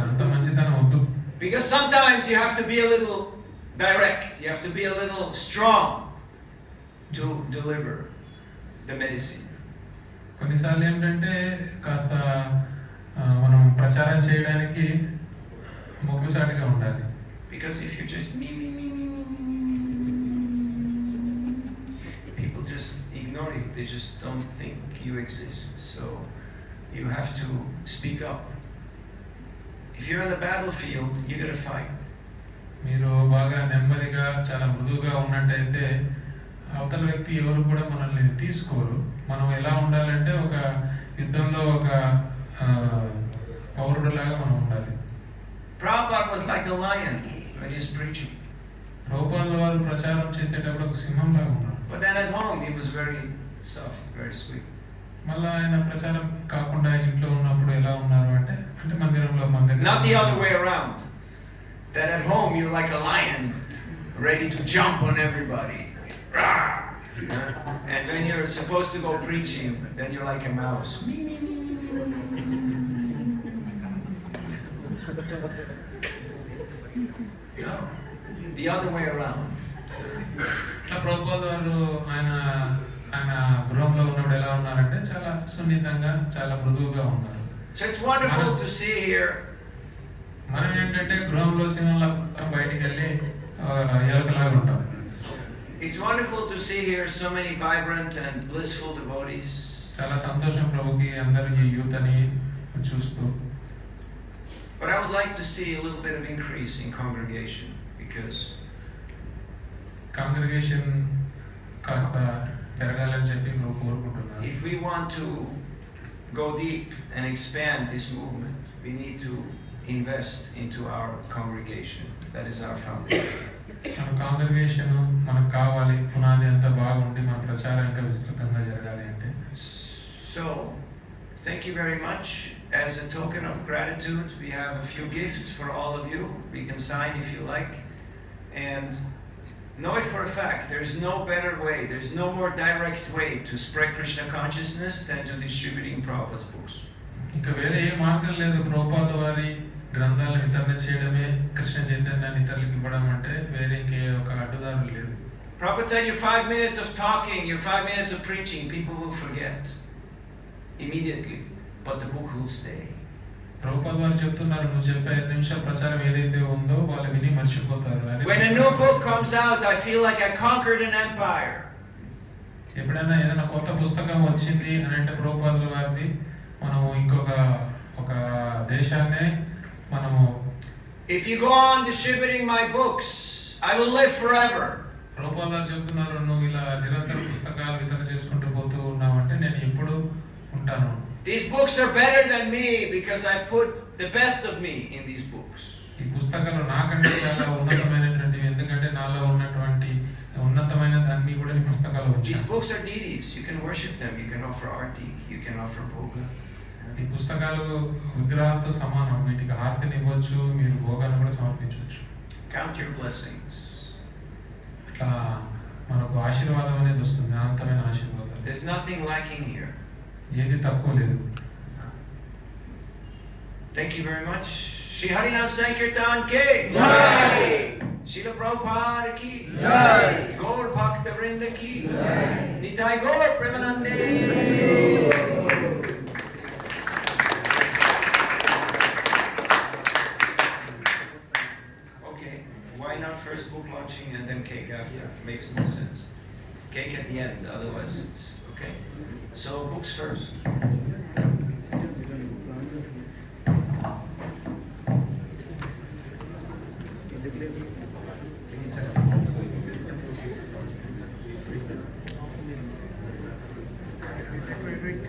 అంత మంచితనం వద్దు. Because sometimes you have to be a little direct. You have to be a little strong to deliver the medicine. కొన్నిసార్లు ఏంటంటే కాస్త మనం ప్రచారం చేయడానికి మొగ్గుసాటిగా ఉండాలి. Because if you just me, people just ignore you. They just don't think you exist. So you have to speak up. If you're in the battlefield, you gotta fight. మీరు బాగా నెమ్మదిగా చాలా మృదువుగా ఉన్నట్టయితే అవతల వ్యక్తి ఎవరు కూడా మనల్ని తీసుకోరు. మనం ఎలా ఉండాలంటే ఒక యుద్ధంలో ఒక పౌరుడులాగా మనం ఉండాలి. Prabhupada was like a lion when he was preaching. ప్రభుపాదుల వారు ప్రచారం చేసేటప్పుడు ఒక సింహంలాగా ఉన్నారు. But then at home he was very soft, very sweet. మళ్ళీ ఆయన ప్రచారం కాకుండా ఇంట్లో ఉన్నప్పుడు ఎలా ఉన్నారు అంటే మందిరంలో మన దగ్గర. Not the other way around. That at home you're like a lion, ready to jump on everybody. And when you're supposed to go preaching, then you're like a mouse. No, the other way around. ఇట్లా ప్రభుపాద వారు ఆయన గృహంలో ఉన్నప్పుడు ఎలా ఉన్నారంటే చాలా సున్నితంగా, చాలా మృదువుగా ఉన్నారు. So it's wonderful to see here. మనం ఏంటంటే గృహంలో సింహంలా బయటికి వెళ్ళి ఎలకలాగా ఉంటాం. It's wonderful to see here so many vibrant and blissful devotees. చాలా సంతోషం ప్రభుకి అందరికి యూతని చూస్తూ. But I would like to see a little bit of increase in congregation because congregation కాస్త పెరగాలని చెప్పి ప్రభు కోరుకుంటున్నాను. if we want to go deep and expand this movement, we need to invest into our congregation. That is our foundation. మన congregation మనకు కావాలి, పునాది అంతా బాగుండి మన ప్రచారం ఇంకా విస్తృతంగా జరగాలి అంటే. So, thank you very much. As a token of gratitude, we have a few gifts for all of you. We can sign if you like. And know it for a fact, there's no better way, there's no more direct way to spread Krishna consciousness than to distributing Prabhupada's books. ఇంకా వేరే ఏ మార్గం లేదు. ప్రభుపాద వారి గ్రంథాలను వితరణ చేయడమే, కృష్ణ చైతన్యాన్ని ఇతరులకు ఇవ్వడం అంటే వేరే ఇంకే ఒక అడ్డుదారులు లేదు. Prabhupada said, your 5 minutes of talking, your 5 minutes of preaching, people will forget immediately, but the book will stay. Prabhupada వారు చెప్తున్నారు, నువ్వు చెప్పే 5 నిమిషాల ప్రచారం ఏదైతే ఉందో వాళ్ళు విని మర్చిపోతారు. When a new book comes out, I feel like I conquered an empire. ఎప్పుడైనా ఏదైనా కొత్త పుస్తకం వచ్చింది అని అంటే ప్రభుపాదుల వారిది, మనము ఇంకొక దేశాన్నే మనము. If you go on distributing my books, I will live forever. Prabhupada వారు చెప్తున్నారు, నువ్వు ఇలా నిరంతర పుస్తకాలు వితరణ చేసుకుంటూ పోతూ ఉన్నావంటే నేను ఎప్పుడు ఉంటాను. These books are better than me because I put the best of me in these books. ఈ పుస్తకాలు నాకంటే చాలా ఉన్నతమైనటువంటివి, ఎందుకంటే నాలో ఉన్నటువంటి ఉన్నతమైన దాన్ని కూడా ఈ పుస్తకాలు These వచ్చాయి. books are deities. You can worship them. You can offer arti. You can offer bhoga. ఈ పుస్తకాలు విగ్రహాలతో సమానం, వీటికి హారతిని ఇవ్వచ్చు, మీరు భోగాన్ని కూడా సమర్పించవచ్చు. Count your blessings. ఇట్లా మనకు ఆశీర్వాదం అనేది వస్తుంది, అనంతమైన ఆశీర్వాదం. There's nothing lacking here. ఏది తక్కువ లేదు. Thank you very much. Shri Harinam Sankirtan Ke Jai. Srila Prabhupada Ki Jai. Gaur Bhakta Vrinda Ki Jai. Nitai Gaur Premanande. Okay, why not first book launching and then cake after? Makes more sense. Cake at the end, otherwise it's okay. So books first.